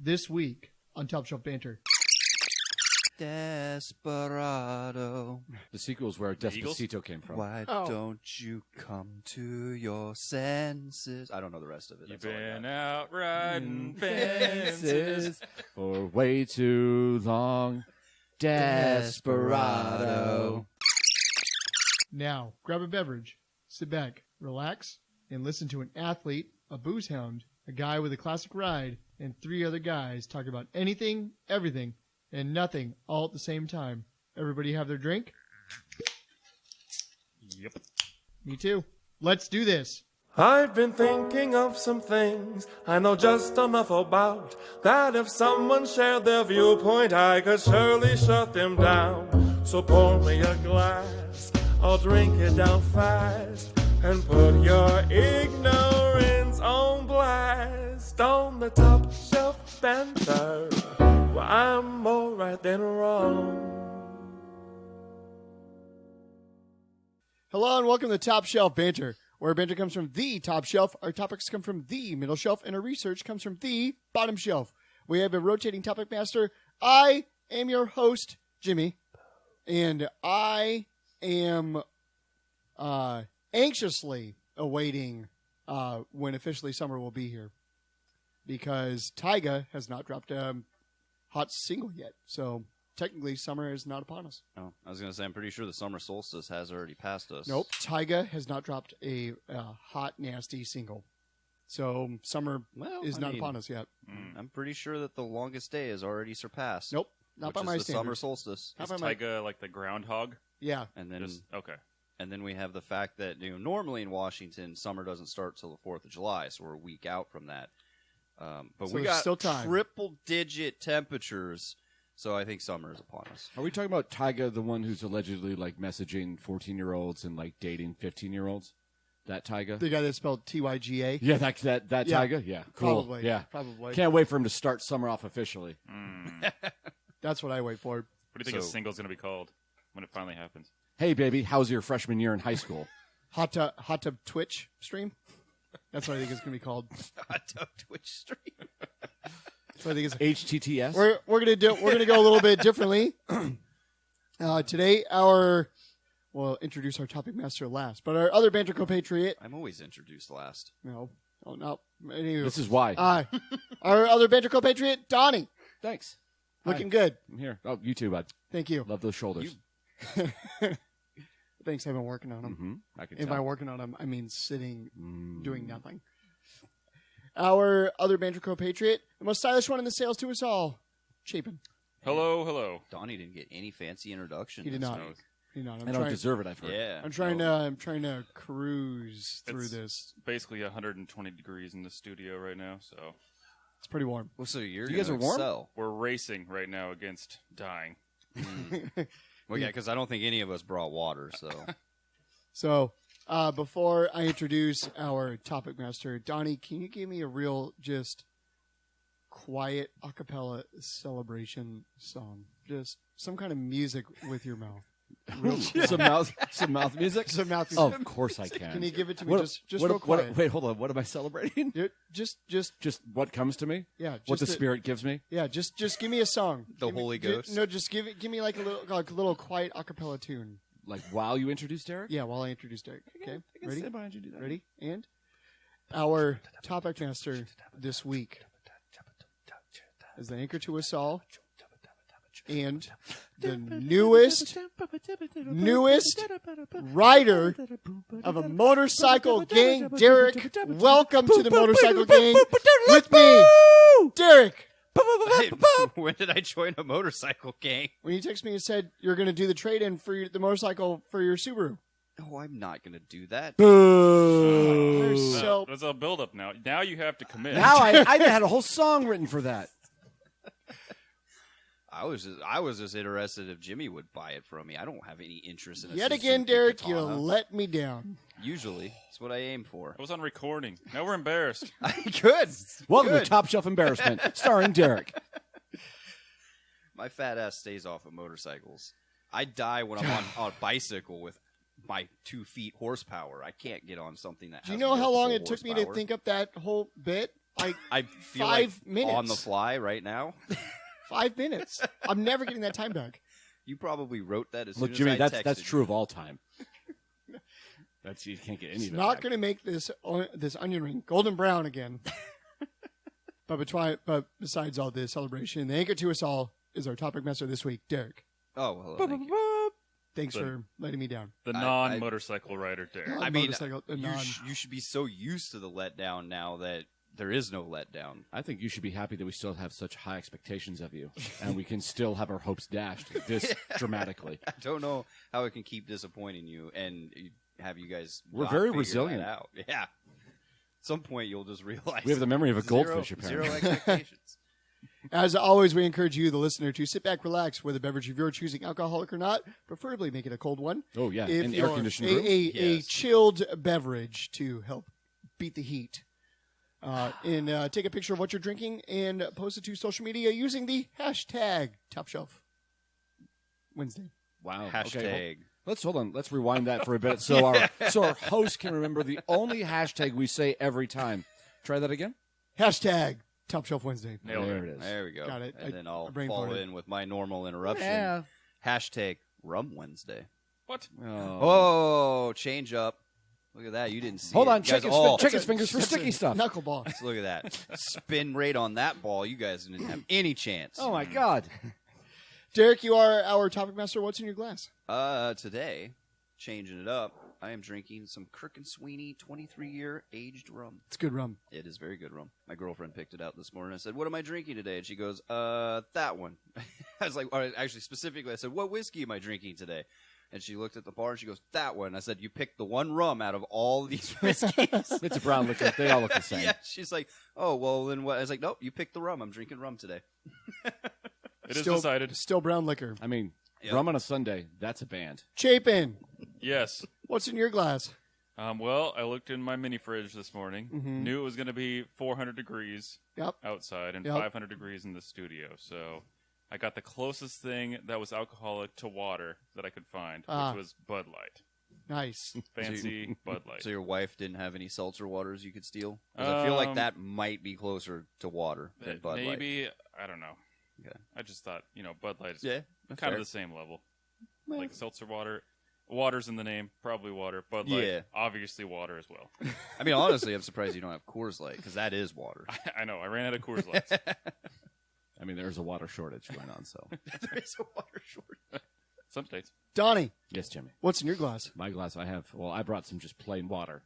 this week on Top Shelf Banter. Desperado. The sequel is where Despacito came from. Why don't you come to your senses? I don't know the rest of it. You've been out riding fences. For way too long. Desperado. Now, grab a beverage, sit back, relax, and listen to an athlete, a booze hound, a guy with a classic ride, and three other guys talk about anything, everything, and nothing all at the same time. Everybody have their drink? Yep. Me too. Let's do this. I've been thinking of some things I know just enough about, that if someone shared their viewpoint, I could surely shut them down. So pour me a glass, I'll drink it down fast, and put your ignorance on blast. On the Top Shelf Banter, well, I'm more right than wrong. Hello and welcome to Top Shelf Banter, where banter comes from the top shelf, our topics come from the middle shelf, and our research comes from the bottom shelf. We have a rotating topic master. I am your host, Jimmy, and I am anxiously awaiting when officially summer will be here, because Tyga has not dropped a hot single yet, so technically summer is not upon us. Oh, I was going to say, I'm pretty sure the summer solstice has already passed us. Nope, Tyga has not dropped a hot, nasty single. So summer is not upon us yet. I'm pretty sure that the longest day is already surpassed. Nope, not by my the summer standards. solstice. Is Tyga like the groundhog? Yeah. And then, Okay. and then we have the fact that normally in Washington, summer doesn't start till the 4th of July, so we're a week out from that. But So we there's got still time. triple-digit temperatures, so I think summer is upon us. Are we talking about Tyga, the one who's allegedly like messaging 14-year-olds and like dating 15-year-olds? That Tyga? The guy that spelled Tyga? Yeah, that Yeah. Tyga? Yeah, cool. Probably. Yeah. Probably. Can't wait for him to start summer off officially. That's what I wait for. What do you think his So- single's going to be called when it finally happens? Hey, baby, how's your freshman year in high school? Hot tub Twitch stream? That's what I think it's going to be called. Hot tub Twitch stream. That's what I think it's. HTTS? We're gonna go a little bit differently. Today, we'll introduce our topic master last, but our other banter compatriot. I'm always introduced last. No. Anyway, This is why. our other banter compatriot, Donnie, Thanks. looking Hi. good. I'm here. Oh, you too, bud. Thank you. Love those shoulders. Thanks. I've been working on them. Mm-hmm. I can And tell. by working on them, I mean sitting, doing nothing. Our other banter compatriot, the most stylish one in the sales to us all, Chapin. Hello. Donnie didn't get any fancy introduction. He did this not. week. You know, I don't deserve it, I've heard. Yeah. I'm trying to cruise through It's this. basically 120 degrees in the studio right now, so It's pretty warm. Well, so you guys gonna are warm? excel. we're racing right now against dying. Well, yeah, because I don't think any of us brought water, so. So, before I introduce our topic master, Donnie, can you give me a real, just quiet a cappella celebration song? Just some kind of music with your mouth. some mouth music? Some mouth Oh, music. of course I can. Can you give it to me What- just what- real quiet? Wait, hold on. What am I celebrating? Just Just what comes to me? yeah. What the just Spirit gives me? Yeah, just give me a song. The Give me- Holy ju- Ghost? No, just give me like a little quiet a cappella tune. Like while you introduce Derrick? Yeah, while I introduce Derek. Okay, I can ready? stand behind you, do that. Ready? And our topic master this week is the anchor to us all, and the newest rider of a motorcycle gang, Derrick. Welcome to the motorcycle gang with me, Derrick. When did I join a motorcycle gang? When you texted me and said you're going to do the trade-in for the motorcycle for your Subaru. No, I'm not going to do that. You're so There's a build-up now. Now you have to commit. Now I had a whole song written for that. I was just interested if Jimmy would buy it from me. I don't have any interest in it. yet again, Derek. You let me down. Usually, that's what I aim for. I was on recording. Now we're embarrassed. Good. Welcome Good. to Top Shelf Embarrassment, starring Derrick. My fat ass stays off of motorcycles. I die when I'm on a bicycle with my 2 feet horsepower. I can't get on something that. Do you has know how long multiple it took me to horsepower. think up that whole bit? I feel 5 like minutes. on the fly right now. 5 minutes. I'm never getting that time back. You probably wrote that as soon Look, as Jimmy, I that's texted true you. of all time. You can't get any It's of it. not back. going to make this onion ring golden brown again. But besides all this celebration, the anchor to us all is our topic master this week, Derrick. Oh, well, hello. Thank you. Thanks for letting me down. The non-motorcycle rider, Derrick. I mean, Motorcycle- you should be so used to the letdown now that there is no letdown. I think you should be happy that we still have such high expectations of you, and we can still have our hopes dashed this dramatically. I don't know how it can keep disappointing you and have you guys. We're not very figure resilient. that out. Yeah. At some point, you'll just realize We have the memory of a zero- goldfish, apparently. Zero expectations. As always, we encourage you, the listener, to sit back, relax with a beverage of your choosing, alcoholic or not. Preferably make it a cold one. Oh, yeah, If in you're air-conditioned a, rooms. a Yes. chilled beverage to help beat the heat. And take a picture of what you're drinking and post it to social media using the hashtag Top Shelf Wednesday. Wow. Hashtag. Okay, hold on. Let's rewind that for a bit so our host can remember the only hashtag we say every time. Try that again. Hashtag Top Shelf Wednesday. Nailed There it. it is. There we go. Got it. And then I I'll brain fall farted. in with my normal interruption. Yeah. Hashtag Rum Wednesday. What? Oh, change up. Look at that. You didn't see Hold it. on. You Check guys his, all- check his fingers for That's sticky a stuff. Knuckleball. Look at that. Spin rate on that ball. You guys didn't have any chance. Oh, my God. Derrick, you are our topic master. What's in your glass? Today, changing it up, I am drinking some Kirk and Sweeney 23-year aged rum. It's good rum. It is very good rum. My girlfriend picked it out this morning. I said, "What am I drinking today?" And she goes, that one." I was like, actually, specifically, I said, "What whiskey am I drinking today?" And she looked at the bar and she goes, "That one." I said, "You picked the one rum out of all these whiskeys." It's a brown liquor. They all look the same. Yeah, she's like, "Oh, well, then what?" I was like, "Nope, you picked the rum. I'm drinking rum today." It is decided. Still brown liquor. I mean, Yep. rum on a Sunday, that's a band. Chapin, Yes. what's in your glass? Well, I looked in my mini fridge this morning. Mhm. Knew it was going to be 400 degrees Yep. outside and Yep. 500 degrees in the studio. So I got the closest thing that was alcoholic to water that I could find, Ah. which was Bud Light. Nice. Fancy Bud Light. So your wife didn't have any seltzer waters you could steal? 'Cause I feel like Um, that might be closer to water than Bud Light. Maybe, I don't know. Okay. I just thought, Bud Light is Yeah, kind fair. of the same level. Like seltzer water. Water's in the name, probably water. Bud Light, Yeah. obviously water as well. I mean, honestly, I'm surprised you don't have Coors Light because that is water. I know, I ran out of Coors Lights. I mean, there's a water shortage going on, so. There is a water shortage. Some states. Donnie, Yes, Jimmy. what's in your glass? My glass, I brought some just plain water,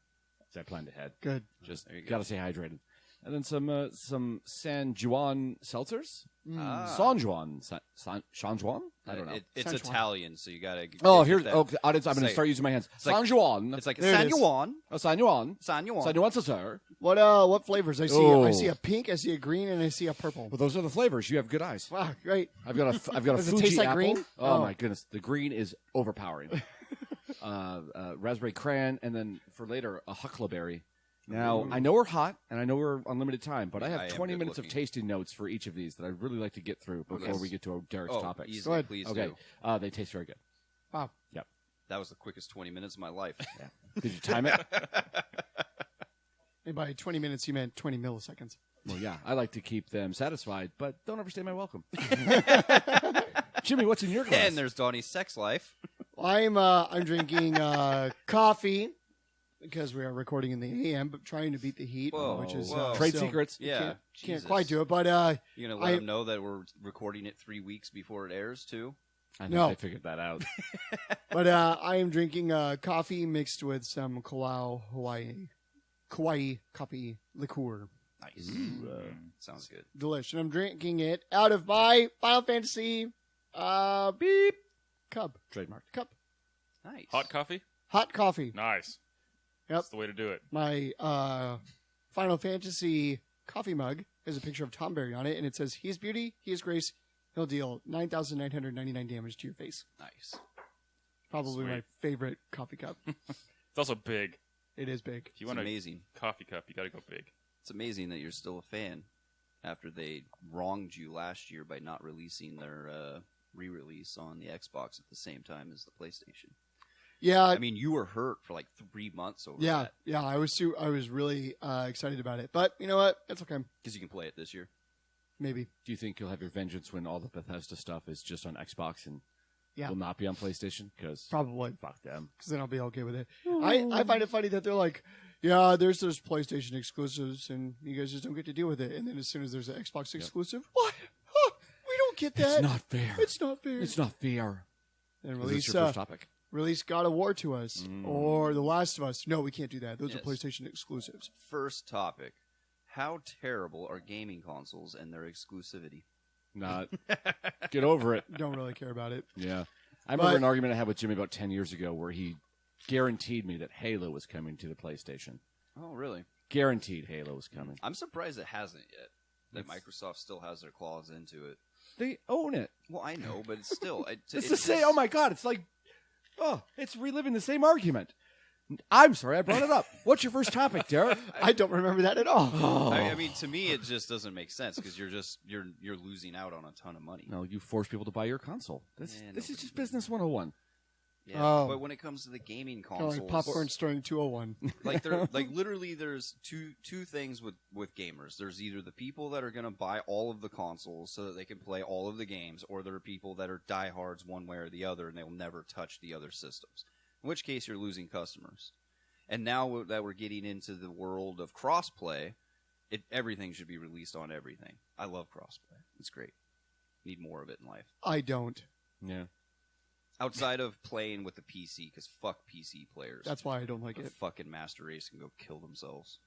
as I planned ahead. Good. Just There you go. got to stay hydrated. And then some San Juan seltzers. Ah. San Juan. San Juan? I don't know. It's San Juan. Italian, so you gotta. Oh, get here's that. okay. Audience, I'm going Say to it. start using my hands. like- San Juan. It's like There it San is. Juan. Oh, San Juan. San Juan. San Juan, sir. What flavors? I Oh. see a pink, I see a green, and I see a purple. Well, those are the flavors. You have good eyes. Wow, great. I've got a Does it Fuji taste like apple. green? Oh, Oh. my goodness, the green is overpowering. Raspberry cran, and then for later a huckleberry. Now I know we're hot, and I know we're on limited time, but I I have am 20 good minutes of looking. tasting notes for each of these that I'd really like to get through before Yes. we get to Derek's Oh, topics. easily, Go ahead. please Okay, do. they taste very good. Wow. Yep. That was the quickest 20 minutes of my life. Yeah. Did you time it? And by 20 minutes, you meant 20 milliseconds. Well, yeah. I like to keep them satisfied, but don't overstay my welcome. Jimmy, what's in your glass? And there's Donnie's sex life. I'm drinking coffee because we are recording in the AM, but trying to beat the heat, Whoa, which is whoa. Trade still- secrets. Yeah. Can't Jesus. quite do it, but You gonna let I- them know that we're recording it 3 weeks before it airs too? I think No. they figured that out. I am drinking coffee mixed with some Kauai coffee liqueur. Nice. Sounds good. Delish. And I'm drinking it out of my Final Fantasy beep cup. Trademark. Cup. Nice. Hot coffee? Hot coffee. Nice. Yep. That's the way to do it. My Final Fantasy coffee mug has a picture of Tom Berry on it, and it says, "He is beauty, he is grace, he'll deal 9,999 damage to your face." Nice. Probably my Sweet. favorite coffee cup. It's also big. It is big. If you It's want amazing. a coffee cup, you got to go big. It's amazing that you're still a fan after they wronged you last year by not releasing their re-release on the Xbox at the same time as the PlayStation. Yeah. I mean, you were hurt for like 3 months over Yeah. that. Yeah. I was really excited about it. But you know what? It's okay. Because you can play it this year. Maybe. Do you think you'll have your vengeance when all the Bethesda stuff is just on Xbox and Yeah. will not be on PlayStation? Because Probably. fuck them. Because then I'll be okay with it. I find it funny that they're like, yeah, there's those PlayStation exclusives, and you guys just don't get to deal with it. And then as soon as there's an Xbox exclusive, what? Huh, we don't get that. It's not fair. It's not fair. It's not fair. And Is release this your first topic? release God of War to us or The Last of Us. No, we can't do that. Those Yes. are PlayStation exclusives. First topic. How terrible are gaming consoles and their exclusivity? Not. Get over it. Don't really care about it. Yeah. I remember But- an argument I had with Jimmy about 10 years ago where he guaranteed me that Halo was coming to the PlayStation. Oh, really? Guaranteed Halo was coming. I'm surprised it hasn't yet. That Microsoft still has their claws into it. They own it. Well, I know, but it's still... It's the same. Oh, my God. It's like, it's reliving the same argument. I'm sorry I brought it up. What's your first topic, Derrick? I don't remember that at all. I mean, to me, it just doesn't make sense because you're losing out on a ton of money. No, you force people to buy your console. This Yeah, is nobody- just business 101. Yeah, Oh. but when it comes to the gaming Kind of consoles, like popcorn stirring 201. like literally, there's two things with gamers. There's either the people that are going to buy all of the consoles so that they can play all of the games, or there are people that are diehards one way or the other and they'll never touch the other systems. In which case, you're losing customers. And now that we're getting into the world of crossplay, everything should be released on everything. I love crossplay. It's great. Need more of it in life. I don't. Yeah. Outside of playing with the PC, because fuck PC players. That's why I don't like The it. fucking master race can go kill themselves.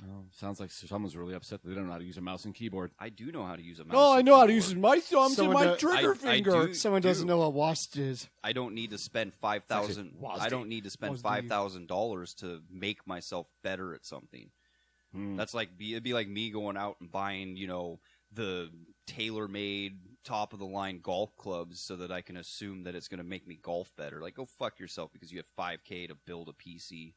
Oh, sounds like someone's really upset that they don't know how to use a mouse and keyboard. I do know how to use a mouse. Oh, I and know how to keyboard. use my thumbs Someone and my that- trigger I finger. do- Someone doesn't know what WASD is. I don't need to spend $5,000. Actually, WASD. I don't need to spend WASD. $5,000 to make myself better at something. That's like it'd be like me going out and buying, the tailor-made, top-of-the-line golf clubs so that I can assume that it's going to make me golf better. Like, go fuck yourself because you have $5K to build a PC.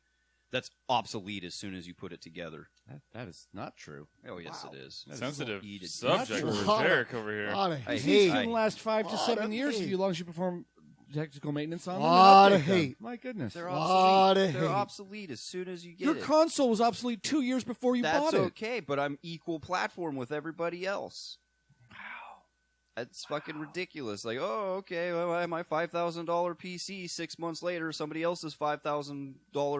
That's obsolete as soon as you put it together. That is not true. Oh yes, it is. Sensitive Heated. subject Not for true. Derrick over here. A lot of I These hate. can last 5 to Lot 7 of years hate. as long as you perform technical maintenance on them. Lot and of update them. hate. My goodness. They're Lot obsolete. of They're hate. obsolete as soon as you get Your it. console was obsolete 2 years before you That's bought it. okay, but I'm equal platform with everybody else. That's fucking ridiculous. Like, oh, okay, well, I have my $5,000 PC. 6 months later, somebody else's $5,000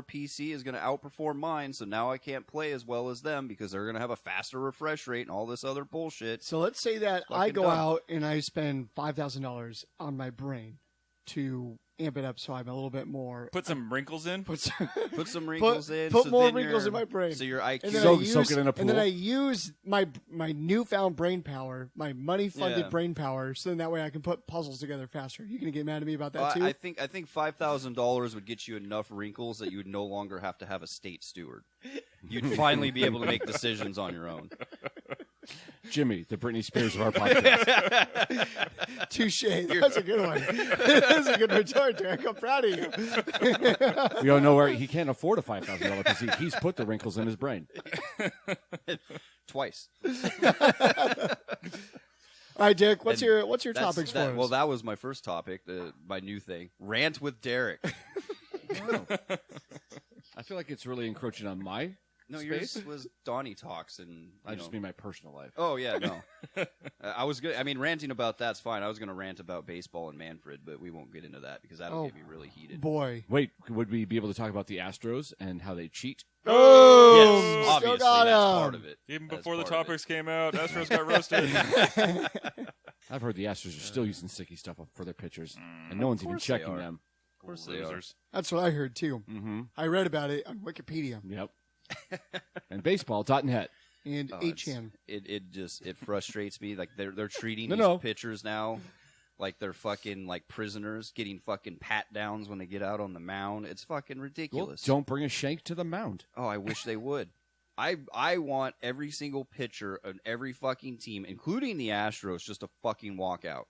PC is going to outperform mine, so now I can't play as well as them because they're going to have a faster refresh rate and all this other bullshit. So let's say that I Fucking go dumb. out and I spend $5,000 on my brain to amp it up so I'm a little bit more. Put some wrinkles in. Put some wrinkles in. put so more then wrinkles your- in my brain. So your IQ... And then, So- I use, soak it in a and then pool. I use my newfound brain power, my money-funded Yeah. brain power, so then that way I can put puzzles together faster. You gonna get mad at me about that too? I think $5,000 would get you enough wrinkles that you would no longer have to have a state steward. You'd finally be able to make decisions on your own. Jimmy, the Britney Spears of our podcast. Touche. That's a good one. That's a good retort, Derek. I'm proud of you. We all know where he can't afford a $5,000 PC. He's put the wrinkles in his brain. Twice. All right, Dick. What's And your That's- topics for us? Well, that was my first topic, my new thing. Rant with Derrick. I feel like it's really encroaching on my No, space. yours was Donnie Talks. And I just mean my personal life. Oh, yeah, no. I was good. I mean, ranting about that's fine. I was going to rant about baseball and Manfred, but we won't get into that because that'll Oh. get me really heated. Boy. Wait, would we be able to talk about the Astros and how they cheat? Oh, Yes, still obviously, got that's him. part of it. Even That's before the part of it. topics came out, Astros got roasted. I've heard the Astros are still using sticky stuff for their pitchers, and no one's even course they checking are. them. Of course they are. Losers. That's what I heard too. Mm-hmm. I read about it on Wikipedia Yep. And baseball.net. and Oh, 8chan. It frustrates me. Like they're treating No. these pitchers now like they're fucking like prisoners, getting fucking pat downs when they get out on the mound. It's fucking Well, ridiculous. don't bring a shank to the mound. Oh, I wish they would. I want every single pitcher on every fucking team, including the Astros, just to fucking walk out.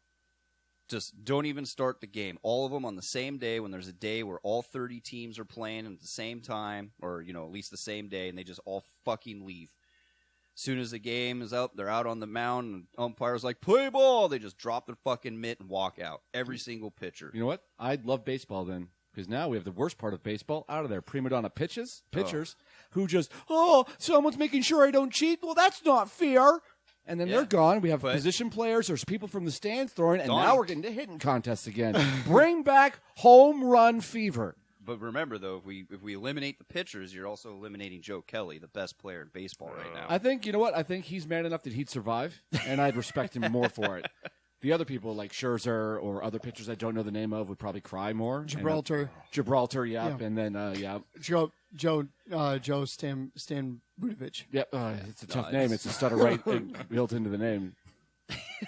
Just don't even start the game. All of them on the same day when there's a day where all 30 teams are playing at the same time, or, at least the same day, and they just all fucking leave. As soon as the game is up, they're out on the mound, and umpire's like, play ball! They just drop their fucking mitt and walk out. Every single pitcher. You know what? I'd love baseball then, Because now we have the worst part of baseball out of there. Prima donna pitchers who just, someone's making sure I don't cheat. Well, that's not fair. And then they're gone. We have position players. There's people from the stands throwing, and now we're getting to hitting contests again. Bring back home run fever. But remember, though, if we eliminate the pitchers, you're also eliminating Joe Kelly, the best player in baseball right now. I think, you know what? I think he's man enough that he'd survive, and I'd respect him more for it. The other people, like Scherzer or other pitchers I don't know the name of, would probably cry more. Gibraltar, and then, Joe Stanbutovich. Yep, it's a tough name. It's a stutter right built into the name.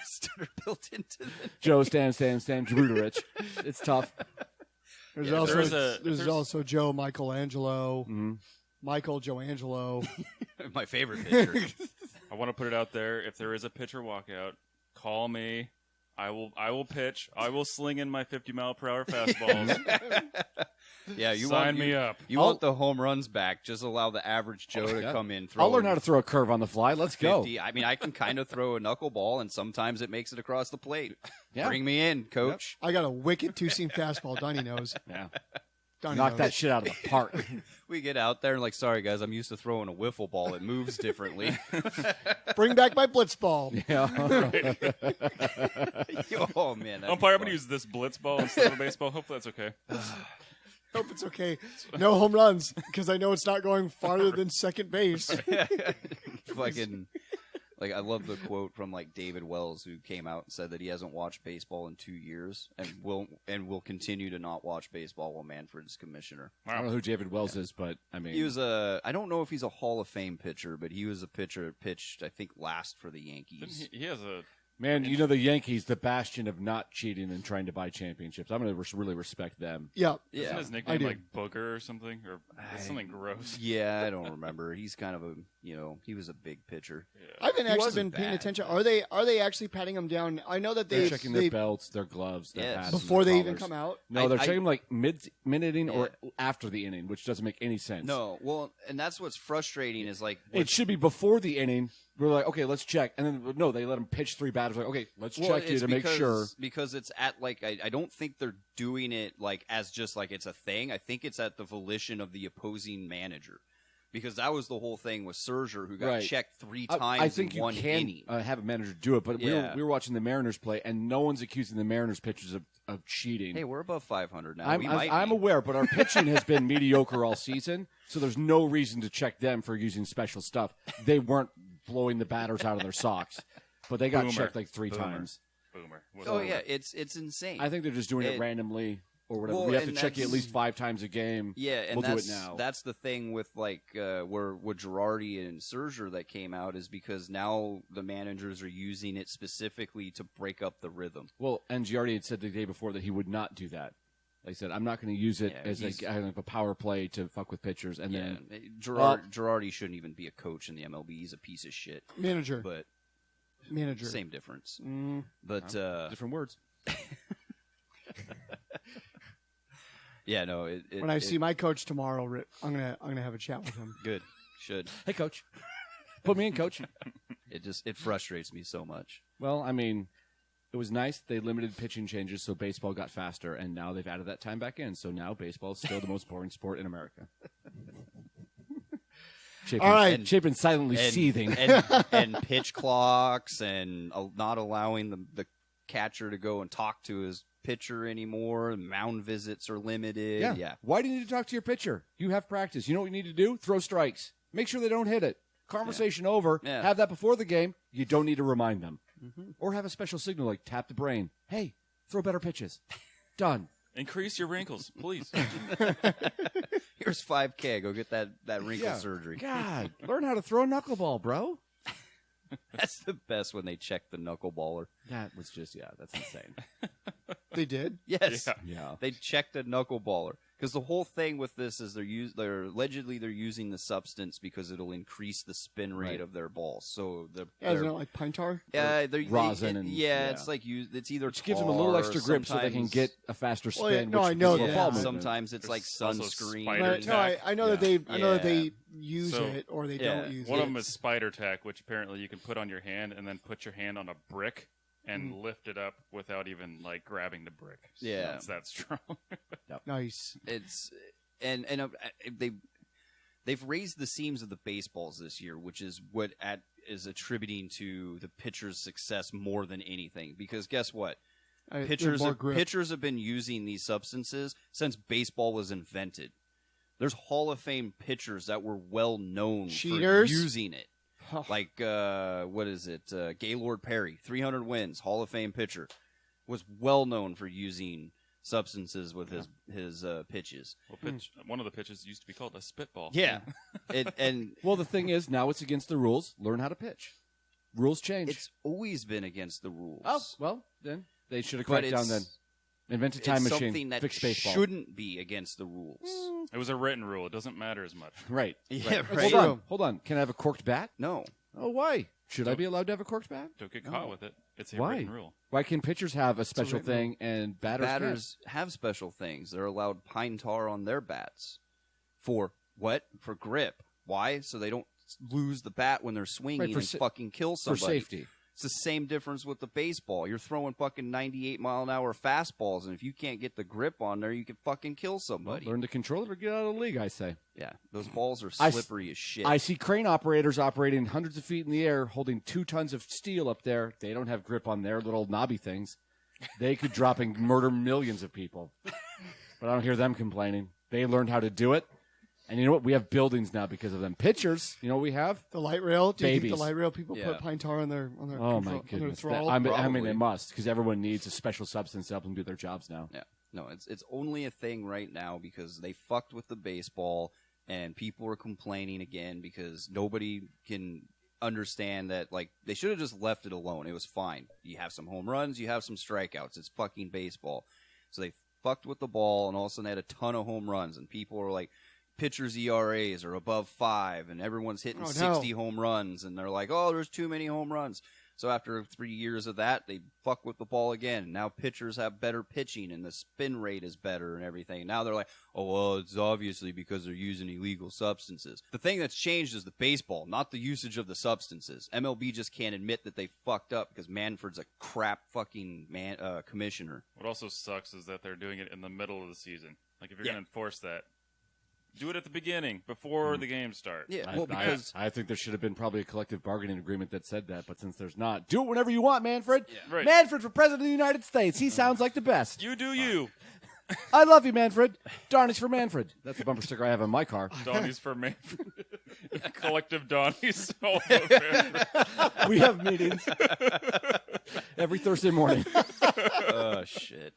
Stutter built into the Joe Stanbutovich. It's tough. There's also Joe Michelangelo, Michael Joangelo. My favorite pitcher. I want to put it out there. If there is a pitcher walkout, call me. I will pitch. I will sling in my 50-mile-per-hour fastballs. Yeah, Sign me up. You want the home runs back. Just allow the average Joe to come in. I'll learn how to throw a curve on the fly. Let's 50. go. I mean, I can kind of throw a knuckleball, and sometimes it makes it across the plate. Yeah. Bring me in, coach. I got a wicked two-seam fastball. Donnie knows. Yeah. Donnie Knock knows. that shit out of the park. We get out there and like, sorry guys, I'm used to throwing a wiffle ball. It moves differently. Bring back my blitz ball. Yeah. Oh man, Umpire, I'm going to use this blitz ball instead of a baseball. Hopefully that's okay. Hope it's okay. No home runs because I know it's not going farther than second base. Fucking. Like, I love the quote from, like, David Wells, who came out and said that he hasn't watched baseball in 2 years and will continue to not watch baseball while Manfred's commissioner. I don't know who David Wells is, but, I mean. He was I don't know if he's a Hall of Fame pitcher, but he was a pitcher that pitched, I think, last for the Yankees. He has a... Man, you know the Yankees, the bastion of not cheating and trying to buy championships. I'm going to really respect them. Yeah. Isn't his nickname like Booger or something? Or something gross? Yeah, I don't remember. He's kind of he was a big pitcher. Yeah. I haven't actually wasn't been paying bad. attention. Are they actually patting him down? I know that They're checking their belts, their gloves, their Yes. hats. and before their they even collars. come out. No, they're I- checking like mid-inning or after the inning, which doesn't make any sense. No, well, and that's what's frustrating is like It should be before the inning. We're like, okay, let's check. And then, no, they let them pitch 3 batters. Like, okay, let's check you it's to make sure. because it's at like I don't think they're doing it like as just like it's a thing. I think it's at the volition of the opposing manager. Because that was the whole thing with Scherzer, who got Right. checked 3 times I think in you one can inning. have a manager do it, but Yeah. we were watching the Mariners play, and no one's accusing the Mariners pitchers of cheating. Hey, we're above 500 now. I'm aware, but our pitching has been mediocre all season, so there's no reason to check them for using special stuff. They weren't blowing the batters out of their socks, but they got Boomer. checked like 3 Boomer. times. Boomer. Oh yeah, it's insane. I think they're just doing it It- randomly or whatever. Well, We have to and check you at that's- least 5 times a game. Yeah, and we'll do it that's now. that's the thing with like where with Girardi and Scherzer that came out is because now the managers are using it specifically to break up the rhythm. Well, and Giardi had said the day before that he would not do that. Like I said, I'm not going to use it Yeah, as he's- kind of a power play to fuck with pitchers. And Yeah, then Girardi shouldn't even be a coach in the MLB. He's a piece of shit. Manager. But Manager. same difference. Mm. But different words. yeah, no. When I see my coach tomorrow, I'm gonna have a chat with him. good, should Hey, coach. Put me in, coach. it frustrates me so much. Well, I mean, it was nice. They limited pitching changes, so baseball got faster, and now they've added that time back in. So now baseball is still the most boring sport in America. Chapin, All right. Chapin silently And- seething. and pitch clocks and not allowing the catcher to go and talk to his pitcher anymore. Mound visits are limited. Yeah. Why do you need to talk to your pitcher? You have practice. You know what you need to do? Throw strikes. Make sure they don't hit it. Conversation over. Yeah. Have that before the game. You don't need to remind them. Or have a special signal like tap the brain. Hey, throw better pitches. Done. Increase your wrinkles, please. Here's $5K. Go get that wrinkle surgery. God, learn how to throw a knuckleball, bro. That's the best when they check the knuckleballer. That was just, that's insane. They did. Yes. Yeah. Yeah. They checked the knuckleballer. Because the whole thing with this is they're allegedly using the substance because it'll increase the spin rate Right. of their balls. So Isn't it like pine tar? Rosin and- yeah. it's like it's either Which gives them a little tar, extra grip so they can sometimes- get a faster spin. Well, yeah, no, which I know gives them a that. ball Yeah. movement. Sometimes it's like There's also sunscreen. spider Right, no, I know that Yeah. they I know that Yeah. they use So- it or they Yeah. don't use One it. of them is spider tack, which apparently you can put on your hand and then put your hand on a brick and lift it up without even like grabbing the brick. Yeah. It's that strong. Nice. It's and they've raised the seams of the baseballs this year, which is what is attributing to the pitcher's success more than anything. Because guess what? Pitchers have been using these substances since baseball was invented. There's Hall of Fame pitchers that were well known for using it. Like, what is it? Gaylord Perry, 300 wins, Hall of Fame pitcher, was well known for using substances with his pitches. Well, one of the pitches used to be called a spitball. Yeah. Well, the thing is, now it's against the rules. Learn how to pitch. Rules change. It's always been against the rules. Oh, well, then they should have cracked down then. Invent a time machine. Something that fix baseball. shouldn't be against the rules. It was a written rule. It doesn't matter as much. Right. Yeah, right. Hold on. Can I have a corked bat? No. Oh, why? Should I be allowed to have a corked bat? Don't get caught with it. It's a Why? written rule. Why can pitchers have a special thing and batters have special things? They're allowed pine tar on their bats. For what? For grip. Why? So they don't lose the bat when they're swinging and fucking kill somebody. For safety. It's the same difference with the baseball. You're throwing fucking 98-mile-an-hour fastballs, and if you can't get the grip on there, you can fucking kill somebody. Well, learn to control it or get out of the league, I say. Yeah, those balls are slippery as shit. I see crane operators operating hundreds of feet in the air, holding 2 tons of steel up there. They don't have grip on their little knobby things. They could drop and murder millions of people. But I don't hear them complaining. They learned how to do it. And you know what? We have buildings now because of them. Pitchers, you know what we have? The light rail. Do you Babies. think the light rail people put pine tar on their oh my goodness! I mean, they must because everyone needs a special substance to help them do their jobs now. Yeah, no, it's only a thing right now because they fucked with the baseball, and people are complaining again because nobody can understand that. Like they should have just left it alone. It was fine. You have some home runs, you have some strikeouts. It's fucking baseball. So they fucked with the ball, and all of a sudden they had a ton of home runs, and people are like. Pitchers' ERAs are above 5, and everyone's hitting 60 home runs, and they're like, oh, there's too many home runs. So after 3 years of that, they fuck with the ball again. Now pitchers have better pitching, and the spin rate is better and everything. Now they're like, oh, well, it's obviously because they're using illegal substances. The thing that's changed is the baseball, not the usage of the substances. MLB just can't admit that they fucked up because Manfred's a crap fucking commissioner. What also sucks is that they're doing it in the middle of the season. Like, if you're going to enforce that, do it at the beginning, before the games start. Yeah, well, because I think there should have been probably a collective bargaining agreement that said that, but since there's not, do it whenever you want, Manfred. Yeah. Right. Manfred for President of the United States. He sounds like the best. You do you. I love you, Manfred. Donnie's for Manfred. That's the bumper sticker I have on my car. Donnie's for Manfred. Collective Donnie's. Oh, Manfred. We have meetings every Thursday morning. Oh, shit.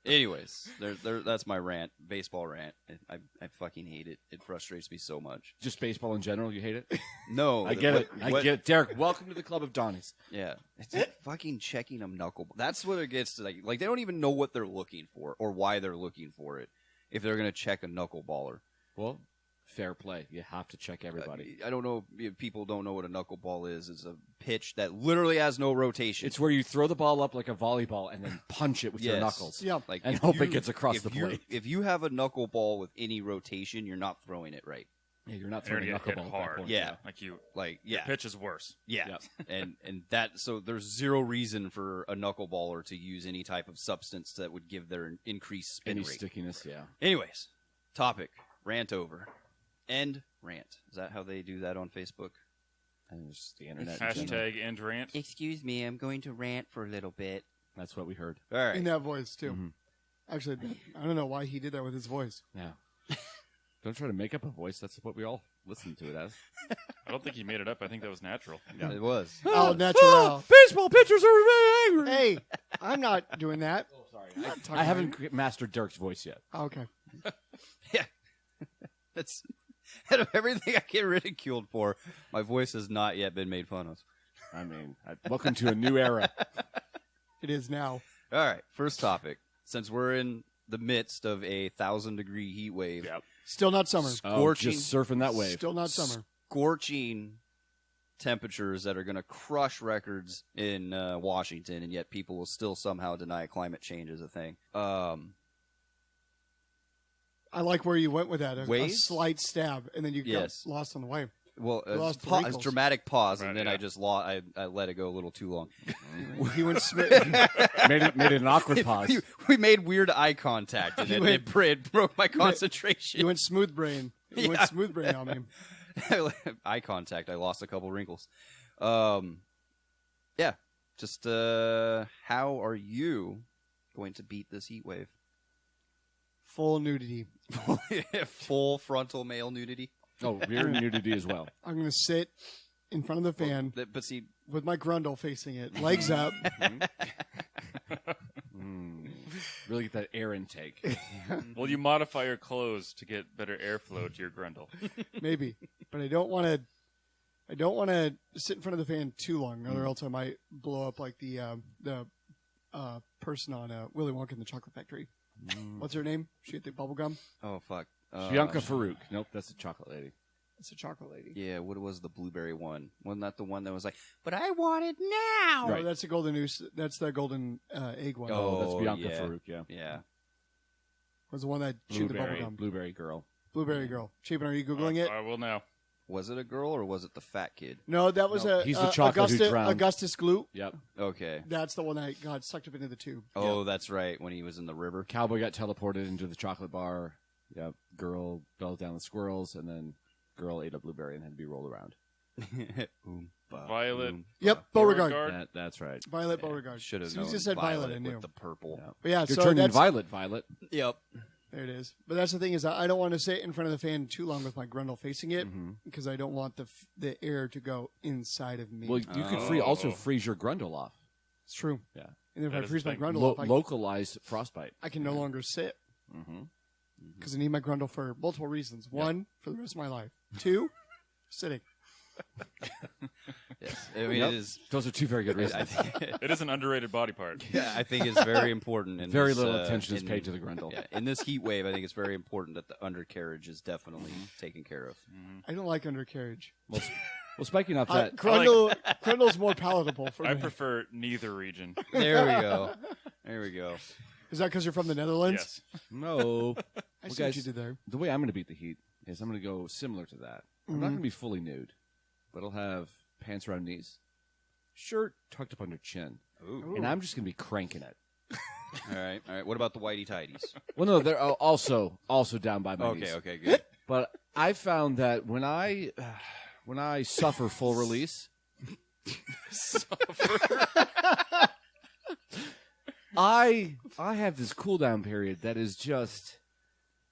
Anyways, that's my rant, baseball rant. I fucking hate it. It frustrates me so much. Just baseball in general, you hate it? No. I get it. I get it. Derrick, welcome to the club of Donnies. Yeah. It's like fucking checking them knuckle. That's what it gets to. Like they don't even know what they're looking for or why they're looking for it if they're going to check a knuckleballer. Well, fair play. You have to check everybody. I don't know if people don't know what a knuckleball is. It's a pitch that literally has no rotation. It's where you throw the ball up like a volleyball and then punch it with your knuckles. Yeah. Like, and hope it gets across the plate. If you have a knuckleball with any rotation, you're not throwing it right. Yeah, you're not throwing a knuckleball hard. Yeah. Your pitch is worse. Yeah. Yep. and that, so there's zero reason for a knuckleballer to use any type of substance that would give their increased spin rate. Stickiness, yeah. Anyways, topic, rant over. End rant. Is that how they do that on Facebook? And just the internet. Hashtag end rant. Excuse me, I'm going to rant for a little bit. That's what we heard. All right. In that voice, too. Mm-hmm. Actually, I don't know why he did that with his voice. Yeah. Don't try to make up a voice. That's what we all listen to it as. I don't think he made it up. I think that was natural. Yeah, it was. Oh, natural. Baseball pitchers are very angry. Hey, I'm not doing that. Oh, sorry. I haven't mastered Derrick's voice yet. Oh, okay. Yeah. That's out of everything I get ridiculed for, my voice has not yet been made fun of. I mean, welcome to a new era. It is now. All right, first topic. Since we're in the midst of a 1,000-degree heat wave, Still not summer. Scorching, just surfing that wave. Still not summer. Scorching temperatures that are going to crush records in Washington, and yet people will still somehow deny climate change is a thing. I like where you went with that. A Waves? slight stab, and then you got Yes. lost on the way. Well, Lost the it's wrinkles. dramatic pause, and Right, then yeah. I just I let it go a little too long. He went smooth. made it an awkward pause. We made weird eye contact, and it broke my concentration. He went smooth brain. He went Yeah. smooth brain on me. Eye contact. I lost a couple wrinkles. Yeah. Just how are you going to beat this heat wave? Full nudity. Full frontal male nudity. Oh, rear nudity as well. I'm going to sit in front of the fan But see, with my grundle facing it, legs up. Really get that air intake. Will you modify your clothes to get better airflow to your grundle? Maybe, but I don't want to. I don't want to sit in front of the fan too long, or else I might blow up like the person on Willy Wonka in the Chocolate Factory. What's her name? She ate the bubble gum. oh fuck, Bianca Farouk. Nope, that's the chocolate lady. It's a chocolate lady. Yeah, what was the blueberry one? Wasn't that the one that was like, but I want it now? No, that's the golden noose. That's the golden egg one. Oh, That's Bianca yeah. Farouk, yeah. Yeah. Was the one that chewed the bubble Blueberry, gum. blueberry girl. Blueberry girl. Chapin, are you googling it? I will now. Was it a girl or was it the fat kid? No, that was No, he's the chocolate who drowned. Augustus Gloop. Yep. Okay. That's the one that got sucked up into the tube. Oh, that's right. When he was in the river. Cowboy got teleported into the chocolate bar. Yep. Girl fell down the squirrels, and then girl ate a blueberry and had to be rolled around. Violet. Yep, Beauregard. Beauregard. That's right. Violet Beauregard. Should have As soon known. as you said Violet, I with knew. the purple. Yeah. But yeah, You're so turning that's violet, Violet. Yep. there it is. But that's the thing is I don't want to sit in front of the fan too long with my grundle facing it because I don't want the air to go inside of me. Well, you could also freeze your grundle off. It's true. Yeah. And if That I is freeze the my thing. grundle off, Localized frostbite. I can no longer sit Mm-hmm. because I need my grundle for multiple reasons. One, for the rest of my life. Two, sitting. Yes. I mean, Yep. it is. Those are two very good I reasons. think, It is an underrated body part. yeah, I think it's very important. In Very this, little attention is in- paid to the grundle. Yeah, in this heat wave, I think it's very important that the undercarriage is definitely taken care of. I don't like undercarriage. Well, speaking of that, Grundle's more palatable for I me. prefer neither region. There we go. There we go. Is that because you're from the Netherlands? Yes. no. I Well, see what guys, you did there. The way I'm going to beat the heat is I'm going to go similar to that. I'm not going to be fully nude, but I'll have pants around knees, shirt tucked up under chin, Ooh. and I'm just going to be cranking it. All right. All right. What about the whitey tighties? Well, no, they're also down by my Okay. knees. Okay. Good. But I found that when I suffer full release, I have this cool down period that is just,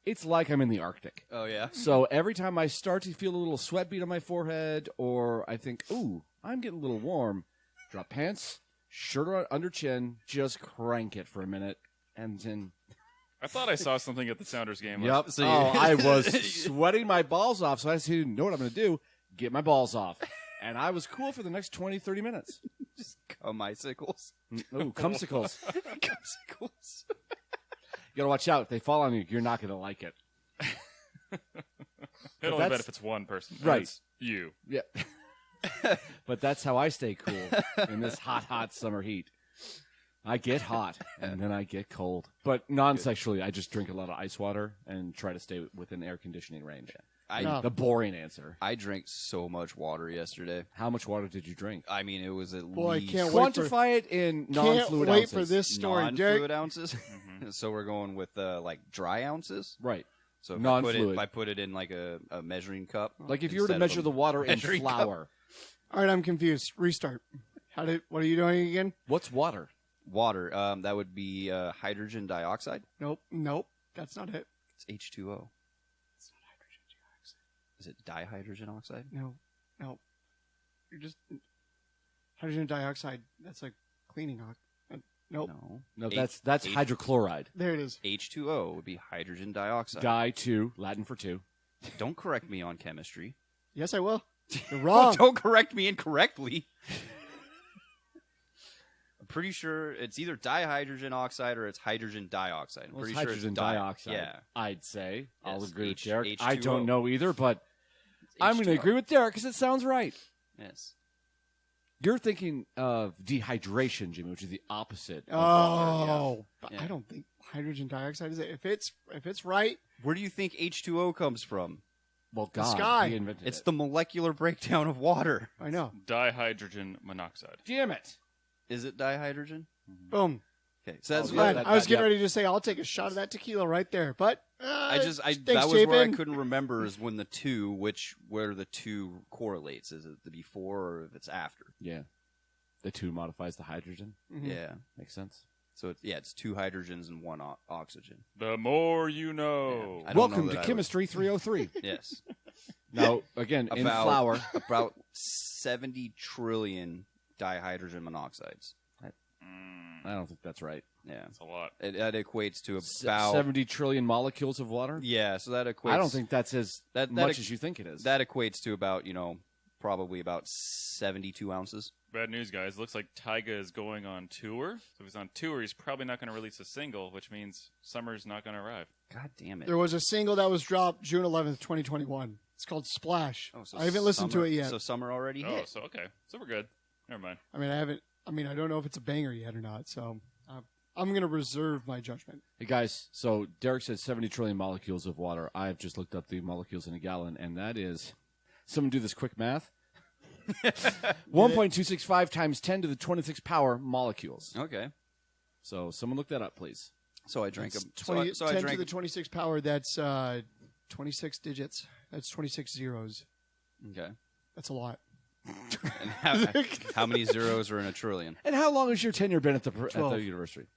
it's like I'm in the Arctic. Oh yeah. So every time I start to feel a little sweat bead on my forehead, or I think, ooh, I'm getting a little warm, drop pants, shirt under chin, just crank it for a minute, and then I thought I saw something at the Sounders game. yep. So Oh, you- I was sweating my balls off, so I said, you know what I'm going to do? Get my balls off. And I was cool for the next 20, 30 minutes. Just cum icicles. Ooh, cumsicles. Cumsicles. You got to watch out. If they fall on you, you're not going to like it. It only that's- benefits one person. and Right. It's you. Yeah. But that's how I stay cool in this hot summer heat. I get hot, and then I get cold. But non-sexually, I just drink a lot of ice water and try to stay within air conditioning range. I The boring answer. I drank so much water yesterday. How much water did you drink? I mean, it was at Boy, I least can't wait for Quantify it in can't non-fluid wait ounces. for this story, non-fluid Derek. ounces. So we're going with like dry ounces. Right. So if Non-fluid. I put it in like a measuring cup. Like if you were to instead of measure a the water in measuring cup. flour. All right, I'm confused. Restart. What are you doing again? What's water? Water. That would be hydrogen dioxide. Nope. That's not it. It's H2O. It's not hydrogen dioxide. Is it dihydrogen oxide? No. You're just hydrogen dioxide. That's like cleaning. Nope. No. No, that's hydrochloride. There it is. H2O would be hydrogen dioxide. Di-2, Latin for two. Don't correct me on chemistry. Yes, I will. You're wrong. Don't correct me incorrectly. I'm pretty sure it's either dihydrogen oxide or it's hydrogen dioxide. I'm Well, it's pretty sure hydrogen it's dioxide. Yeah. I'd say. I'll Yes, agree with H- Derek. H2O. I don't know either, but It's I'm going to H2O. agree with Derek because it sounds right. Yes. You're thinking of dehydration, Jimmy, which is the opposite. Of water. Oh, but Yeah. I don't think hydrogen dioxide is it. If it's right, Where do you think H2O comes from? Well, The God, sky. he invented It's it. the molecular breakdown of water. I know. Dihydrogen monoxide. Damn it. Is it dihydrogen? Boom. Okay, so that's Oh, what Glad. I was getting ready to say I'll take a shot of that tequila right there, but that thanks, was where I Chapin. couldn't remember is when where the two correlates. Is it the before or if it's after? Yeah. The 2 modifies the hydrogen. Mhm. Yeah. Makes sense. So it's 2 hydrogens and 1 oxygen. The more you know. Yeah. I don't Welcome know to that I Chemistry 303. Yes. Now, again, in flour. About 70 trillion dihydrogen monoxides. I don't think that's right. Yeah. That's a lot. That equates to about 70 trillion molecules of water? Yeah, so that equates I don't think that's as that much as you think it is. That equates to about, probably about 72 ounces. Bad news, guys. Looks like Tyga is going on tour. So if he's on tour, he's probably not going to release a single, which means summer's not going to arrive. God damn it. There was a single that was dropped June 11th, 2021. It's called Splash. Oh, so I haven't listened to summer- it yet. So summer already Oh, hit. so okay. So we're good. Never mind. I don't know if it's a banger yet or not, so I'm going to reserve my judgment. Hey, guys, so Derrick said 70 trillion molecules of water. I've just looked up the molecules in a gallon, and that is, someone do this quick math. 1.265 times 10 to the 26th power molecules. Okay. So someone look that up, please. So I drank It's a 20, so I 10 drank to the 26th power, that's 26 digits. That's 26 zeros. Okay. That's a lot. And how many zeros are in a trillion? And how long has your tenure been at the 12. university?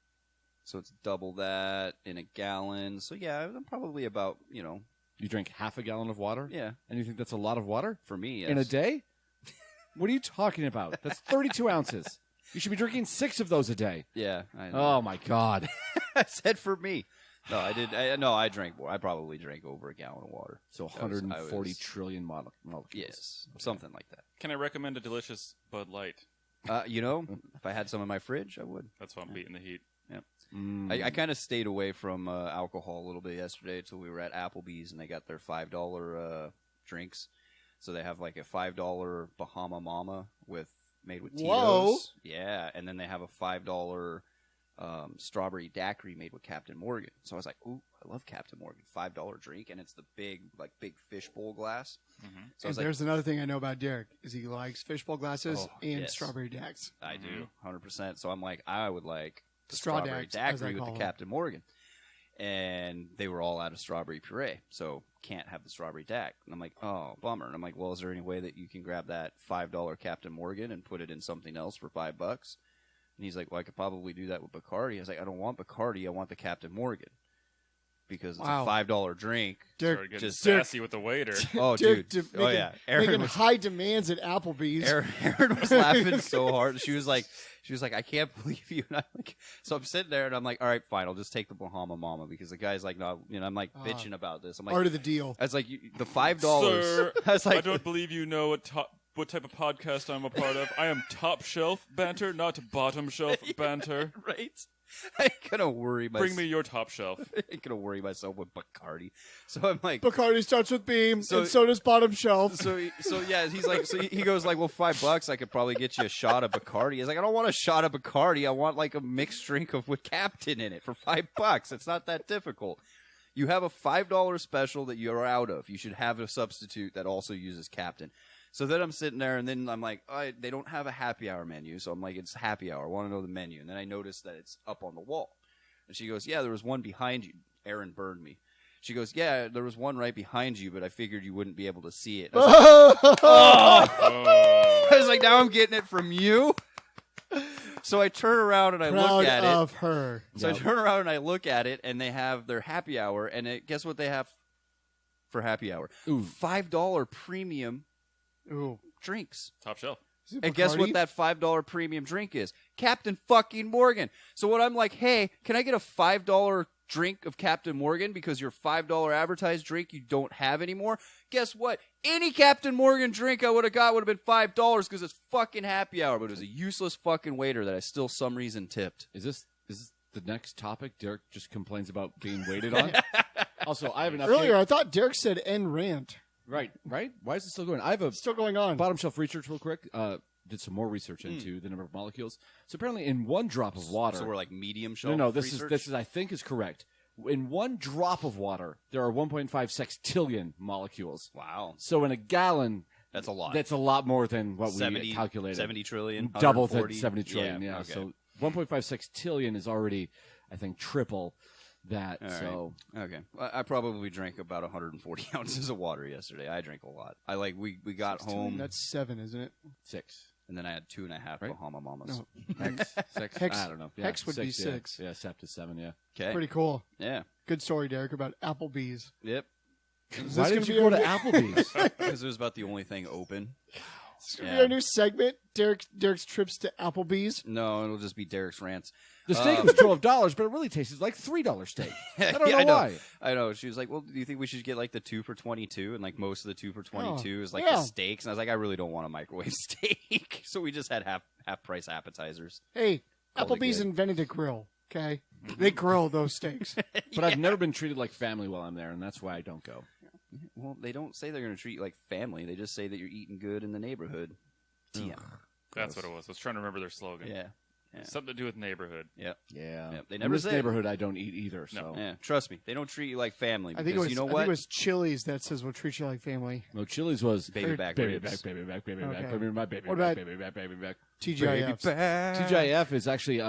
So it's double that in a gallon. So yeah, I'm probably about, You drank half a gallon of water? yeah, And you think that's a lot of water? for me, yes. In a day? What are you talking about? That's 32 ounces. You should be drinking 6 of those a day. Yeah. I know. Oh, my God. I said for me. No, I did. I drank more. I probably drank over a gallon of water. So I was- 140 trillion molecules. Yes, something like that. Can I recommend a delicious Bud Light? If I had some in my fridge, I would. That's why I'm beating the heat. I kind of stayed away from alcohol a little bit yesterday until we were at Applebee's and they got their $5 drinks. So they have like a $5 Bahama Mama made with Tito's. Whoa. Yeah, and then they have a $5 strawberry daiquiri made with Captain Morgan. So I was like, ooh, I love Captain Morgan. $5 drink, and it's the big fishbowl glass. Mm-hmm. So I And was like, there's another thing I know about Derrick is he likes fishbowl glasses Oh, and yes. strawberry daiquiris. I do, 100%. So I'm like, I would like the Straw strawberry daiquiris, as I daiquiri with call the them. Captain Morgan. And they were all out of strawberry puree, so can't have the strawberry dac. And I'm like, oh, bummer. And I'm like, well, is there any way that you can grab that $5 Captain Morgan and put it in something else for $5? And he's like, well, I could probably do that with Bacardi. I was like, I don't want Bacardi. I want the Captain Morgan. Because it's Wow. a $5 drink. Derrick, Started getting just- sassy with the waiter. Oh, Derrick dude. Oh, making- yeah. Erin making was, high demands at Applebee's. Erin was laughing so hard. She was like, I can't believe you. And I'm like, so I'm sitting there and I'm like, all right, fine. I'll just take the Bahama Mama because the guy's like, no, I'm like bitching about this. I'm like, Part of the deal. I was like, the $5. Sir, I was like, I don't believe you know what type of podcast I'm a part of. I am top shelf banter, not bottom shelf banter. right? I ain't gonna worry myself. Bring me your top shelf. I ain't gonna worry myself with Bacardi. So I'm like, Bacardi starts with beam, So- and so does bottom shelf. so yeah, he's like, so he goes like, well, $5, I could probably get you a shot of Bacardi. He's like, I don't want a shot of Bacardi. I want like a mixed drink with Captain in it for $5. It's not that difficult. You have a $5 special that you're out of. You should have a substitute that also uses Captain. So then I'm sitting there, and then I'm like, they don't have a happy hour menu. So I'm like, it's happy hour. I want to know the menu. And then I noticed that it's up on the wall. And she goes, yeah, there was one behind you. Erin burned me. She goes, yeah, there was one right behind you, but I figured you wouldn't be able to see it. I was like, Oh. I was like, now I'm getting it from you. So I turn around and I Proud look at it. of her. So I turn around and I look at it, and they have their happy hour. And guess what they have for happy hour? Ooh. $5 premium Ooh. drinks. Top shelf. Is it And guess what Bacardi? that $5 premium drink is? Captain fucking Morgan. So what I'm like, hey, can I get a $5 drink of Captain Morgan because your $5 advertised drink you don't have anymore? Guess what? Any Captain Morgan drink I would have got would have been $5 because it's fucking happy hour. But it was a useless fucking waiter that I still some reason tipped. Is this the next topic? Derrick just complains about being waited on. Also, I have an update. Earlier, I thought Derrick said end rant. Right. Why is it still going? I have a Still going on. bottom shelf research real quick. Did some more research into the number of molecules. So apparently, in one drop of water, So we're like medium shelf. no, this research? is I think is correct. In one drop of water, there are 1.5 sextillion molecules. Wow. So in a gallon, That's a lot. that's a lot more than what 70, we calculated. 70 trillion. Double that 140. 70 trillion, yeah. Okay. So 1.5 sextillion is already, I think, triple that. All right. So Okay. I probably drank about 140 ounces of water yesterday. I drank a lot. We got home, That's 7, isn't it? 6. and then I had 2.5 Right? Bahama Mamas. No. Hex, 6. Hex- I don't know. Yeah, hex would be 6, yeah. 6. Yeah, Sept is 7, yeah. Okay. Pretty cool. Yeah. Good story, Derek, about Applebee's. Yep. Is Why this did gonna you go be to our- Applebee's? Because it was about the only thing open. It's gonna be our new segment, Derek's trips to Applebee's. No, it'll just be Derek's rants. The steak was $12, but it really tasted like $3 steak. I don't know why. I know. She was like, "Well, do you think we should get like the 2 for $22?" And like most of the 2 for $22 is like yeah. the steaks. And I was like, "I really don't want a microwave steak," so we just had half price appetizers. Hey, Called it Applebee's good. invented a grill. Okay, they grill those steaks. But I've never been treated like family while I'm there, and that's why I don't go. Well, they don't say they're going to treat you like family. They just say that you're eating good in the neighborhood. TM. That's what it was. I was trying to remember their slogan. Yeah. Something to do with neighborhood. Yep. Yeah. Yep. They In never this say. neighborhood, I don't eat either. So Yeah. Trust me, they don't treat you like family. I Because think it was. you know I what? think it was Chili's that says we'll treat you like family. no, Chili's was Baby back baby ribs. back, baby back, baby Okay. back, baby back, baby What back, about- baby back, baby back. TGIF. TGIF is actually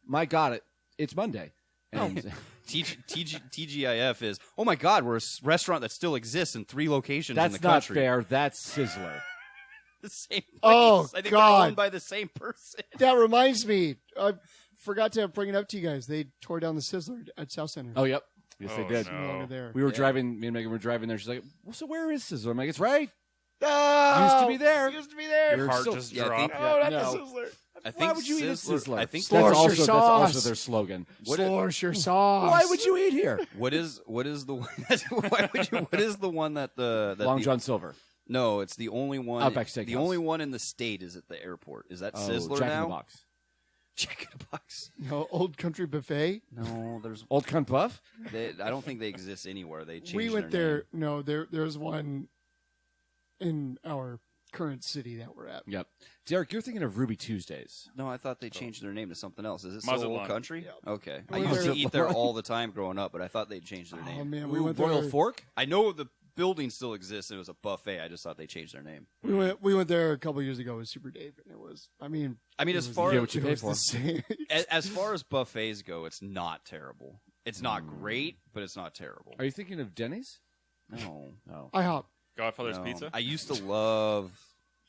my God, it's Monday. And TGIF is, oh my God, we're a restaurant that still exists in 3 locations in that's the not country. fair. That's Sizzler. The same place. Oh, I think God. they're owned by the same person. That reminds me. I forgot to bring it up to you guys. They tore down the Sizzler at South Center. Oh, yep. Yes, Oh, they did. no. No longer there. We were Yeah. driving. Me and Megan were driving there. She's like, well, "So where is Sizzler?" I'm like, "It's right." Oh, Used to be there. Used to be there. Your We're heart still- just Yeah, I dropped. think- Oh, not No. the Sizzler. I think Why would you eat at Sizzler? I think Slursh That's your also sauce. their slogan. Slursh your sauce. Why would you eat here? what is the what is the one that that Long the- John Silver. No, it's the only one. Outback The Steakhouse. only one in the state is at the airport. Is that Oh, Sizzler Jack now? in the Box. Jack in the Box. No, Old Country Buffet. No, there's. Old Cunt Buff. I don't think they exist anywhere. They changed. We went their there. No, there's one in our current city that we're at. Yep. Derek, you're thinking of Ruby Tuesdays. name. No, I thought they changed their name to something else. Is it still Mazatlan. Old Country? Yeah. Okay. I We used to were- eat there all the time growing up, but I thought they changed their Oh name. man, we Ooh, went Royal there. Fork. I know the building still exists. And it was a buffet. I just thought they changed their name. We went there a couple years ago with Super Dave, and it was. I mean, as it was- far You get as what you it pay was for. the same. as far as buffets go, it's not terrible. It's not great, but it's not terrible. Are you thinking of Denny's? No. No. IHOP. Godfather's No. Pizza. I used to love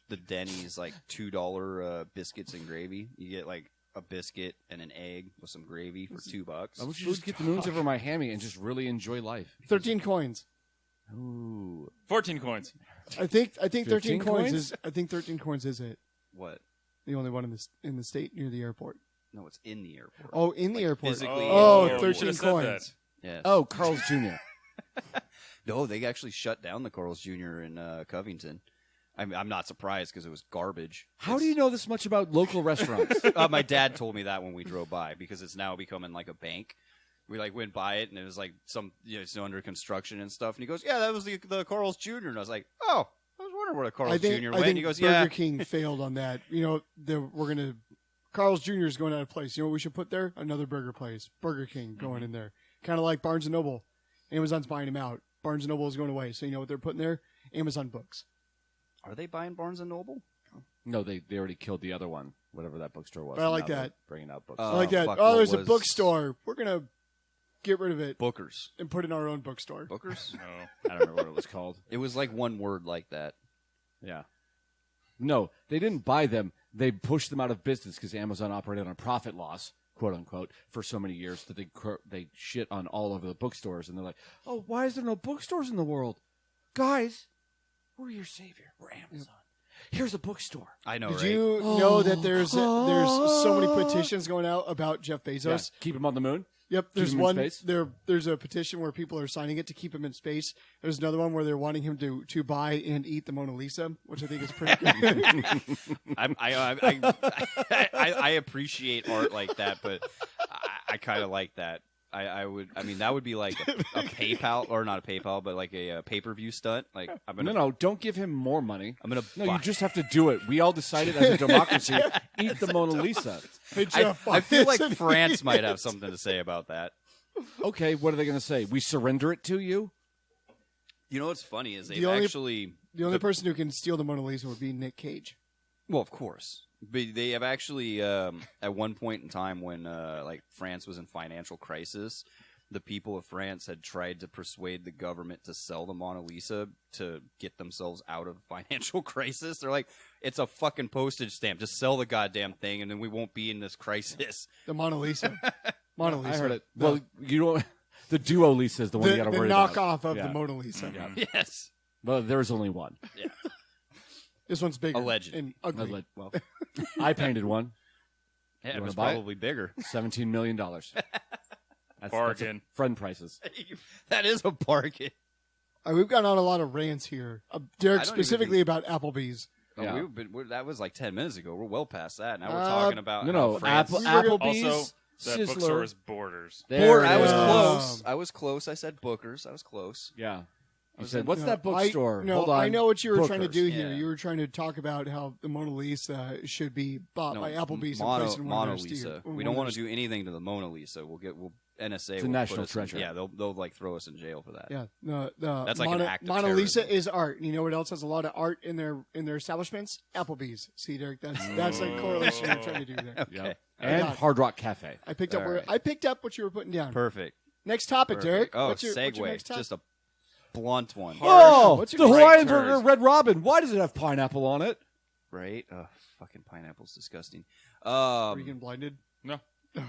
the Denny's like $2 biscuits and gravy. You get like a biscuit and an egg with some gravy for $2. I wish you just get the moons over my hammy and just really enjoy life. 13 coins. Ooh. 14 coins. I think 13 15 coins coins? is. I think 13 coins is it. What? The only one in the state near the airport. No, it's in the airport. Oh, in the Like, airport. physically Oh, in the airport. 13 Should've said that. coins. Yes. Oh, Carl's Jr. No, they actually shut down the Carl's Jr. in Covington. I'm not surprised because it was garbage. How do you know this much about local restaurants? My dad told me that when we drove by because it's now becoming like a bank. We like went by it and it was like some it's under construction and stuff. And he goes, "Yeah, that was the Carl's Jr." And I was like, "Oh, I was wondering where the Carl's I think, Jr. I went." think And he goes, Burger "Yeah." King failed on that. You know, we're gonna. Carl's Jr. is going out of place. You know what we should put there? Another burger place. Burger King going in there. Kind of like Barnes & Noble. Amazon's buying them out. Barnes & Noble is going away. So you know what they're putting there? Amazon books. Are they buying Barnes and Noble? No, they already killed the other one, whatever that bookstore was. But I like Now they're that. Bringing out books. I like that. fuck, Oh, what there's a was- bookstore. We're going to get rid of it Booker's. and put in our own bookstore. Bookers? No. I don't remember what it was called. It was like one word like that. Yeah. No, they didn't buy them. They pushed them out of business because Amazon operated on a profit loss, quote unquote, for so many years that they shit on all over the bookstores. And they're like, "Oh, why is there no bookstores in the world? Guys, we're your savior. We're Amazon. Here's a bookstore." I know, Did right? you know that there's so many petitions going out about Jeff Bezos? Yeah, keep him on the moon. Yep, there's him in one. space? There's a petition where people are signing it to keep him in space. There's another one where they're wanting him to buy and eat the Mona Lisa, which I think is pretty good. I appreciate art like that, but I kind of like that. I mean, that would be like a PayPal, or not a PayPal, but like a pay-per-view stunt. Like, I'm gonna, No, don't give him more money. I'm gonna. No, buy- you just have to do it. We all decided as a democracy, eat the Mona Lisa. Hey, I Jeff, feel like isn't France he? might have something to say about that. Okay, what are they going to say? We surrender it to you? You know what's funny is The they've only- actually. The only person who can steal the Mona Lisa would be Nick Cage. Well, of course. But they have actually, at one point in time when like France was in financial crisis, the people of France had tried to persuade the government to sell the Mona Lisa to get themselves out of financial crisis. They're like, it's a fucking postage stamp. Just sell the goddamn thing, and then we won't be in this crisis. The Mona Lisa. Mona Lisa. I heard it. The, Well, you don't. The Duo Lisa is the one you got to the worry about. knockoff of Yeah. the Mona Lisa. Yes. Well, there's only one. Yeah. This one's bigger. Alleged. And ugly. Well, I painted one. Yeah, You it was wanna buy it? probably bigger. $17 million. That's Bargain. friend prices. That is a bargain. All right, we've gone on a lot of rants here. Derek, I don't specifically about Applebee's. Oh, Yeah. that was like 10 minutes ago. We're well past that. Now we're talking about No, how France- Applebee's, Also, that Sizzler. bookstore is Borders. There it I was is. close. I was close. I said Booker's. I was close. Yeah. You said, what's No, that bookstore? No, Hold on. I know what you were trying to Booker's. do here. Yeah. You were trying to talk about how the Mona Lisa should be bought by Applebee's and placed in one Mona of their Lisa. steer- We don't want to do anything to the Mona Lisa. We'll NSA. It's a will national put us treasure. Yeah, they'll like throw us in jail for that. Yeah, the That's like an act of Mona Lisa terrorism. is art. You know what else has a lot of art in their establishments? Applebee's. See, Derek, that's a correlation I'm trying to do there. Yep. I And got it. Hard Rock Cafe. I picked up All where right. I picked up what you were putting down. Perfect. Next topic, Derek. Oh, what's your segue. next topic? Just a blunt one. Oh, What's the your Hawaiian right Burger turn? Red Robin. Why does it have pineapple on it? Right? Fucking pineapple's disgusting. Are you getting blinded? No,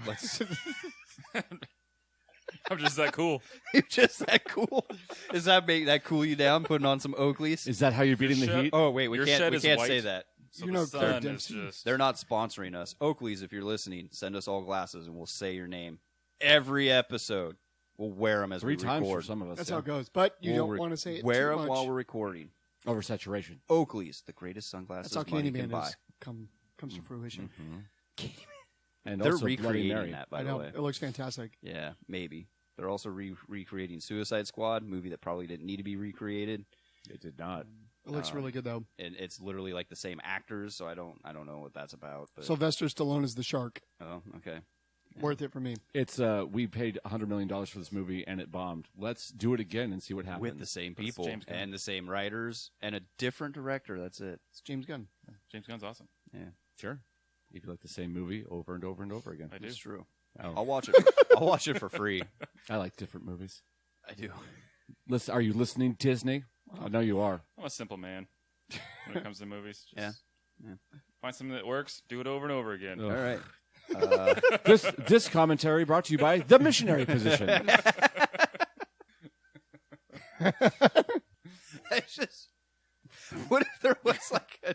Let's. I'm just that cool. You're just that cool. Does that make that cool you down? Putting on some Oakleys? Is that how you're beating the Shut- heat? Oh wait, we Your can't. shed We is can't white. say that. So You the know sun Claire is Dempsey. just. They're not sponsoring us. Oakleys, if you're listening, send us all glasses and we'll say your name every episode. We'll wear them as 3 we times record. for some of us. That's yeah. how it goes. But you We'll don't want to say it wear too them much. while we're recording. Oversaturation. Oakleys, the greatest sunglasses That's how money can Candyman buy. comes to fruition. And They're also Bloody recreating Mary. that, I by the know way. it looks fantastic. Yeah, maybe. They're also recreating Suicide Squad, movie that probably didn't need to be recreated. It did not. It looks really good though. And it's literally like the same actors, so I don't know what that's about. But, Sylvester Stallone is the shark. oh, okay. Worth it for me. It's we paid $100 million for this movie and it bombed. Let's do it again and see what happens. With the same But it's people James Gunn. and the same writers and a different director. That's it. It's James Gunn. James Gunn's awesome. Yeah, Sure. If you like the same movie over and over and over again. I do. it's true. Oh. I'll watch it. I'll watch it for free. I like different movies. I do. Listen, are you listening, Disney? I know you are. I'm a simple man when it comes to movies. Just Yeah. Find something that works, do it over and over again. Ugh. All right. This commentary brought to you by the missionary position. It's just. What if there was like a?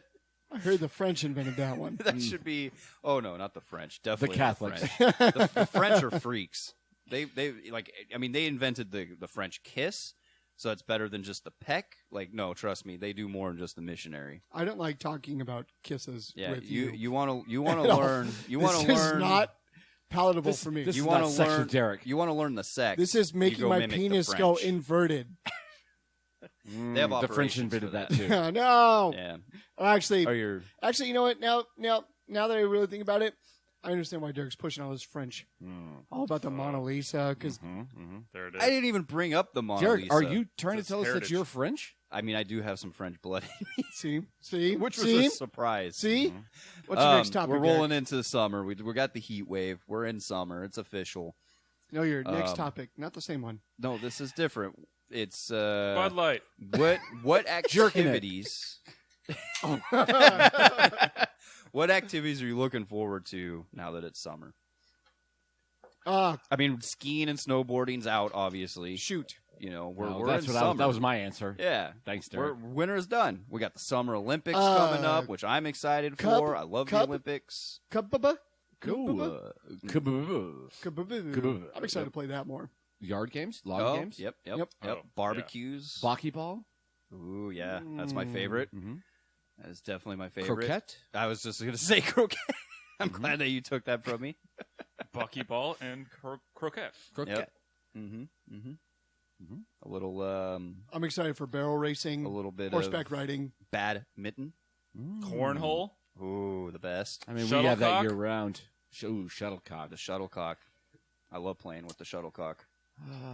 I heard the French invented that one. That should be. Oh no, not the French. Definitely Catholics. Not the French. The French are freaks. They like. I mean, they invented the French kiss, so it's better than just the peck. Like, no, trust me, they do more than just the missionary. I don't like talking about kisses Yeah, with you want to At all. learn. You want to This learn. is not palatable This- for me. this you is want not to sex with learn. Derek. You want to learn the sex. This is you making go my mimic the penis go French. inverted. They have The French operations invented for that too. No. Yeah. Well, actually, Oh, you're. actually, you know what? Now that I really think about it, I understand why Derek's pushing all this French. All about the Mona Lisa, because There it is. I didn't even bring up the Mona Derek, Lisa. are you trying to It's tell us heritage. that you're French? I mean, I do have some French blood, see, which was see, a surprise. see. What's your next topic? We're Derek? rolling into the summer. We got the heat wave. We're in summer. It's official. No, your next topic, not the same one. No, this is different. It's Bud Light. what activities? What activities are you looking forward to now that it's summer? I mean, skiing and snowboarding's out, obviously. Shoot. You know, we're That's in what summer. that was my answer. Yeah. Thanks, Derek. Winter's done. We got the Summer Olympics coming up, which I'm excited for. I love the Olympics. Kababa. Kaboom. Kababa. I'm excited to play that more. Yard games? Lawn games? Yep. Yep. Oh, Barbecues. Blocky ball? Ooh, yeah. That's my favorite. Mm-hmm. That is definitely my favorite. Croquette? I was just going to say croquette. I'm glad that you took that from me. Buckyball and croquette. Croquette. Yep. A little, I'm excited for barrel racing, a little bit horseback of riding. badminton. Cornhole. Ooh, the best. I mean, we have that Shuttlecock? year round. Ooh, shuttlecock. The shuttlecock. I love playing with the shuttlecock.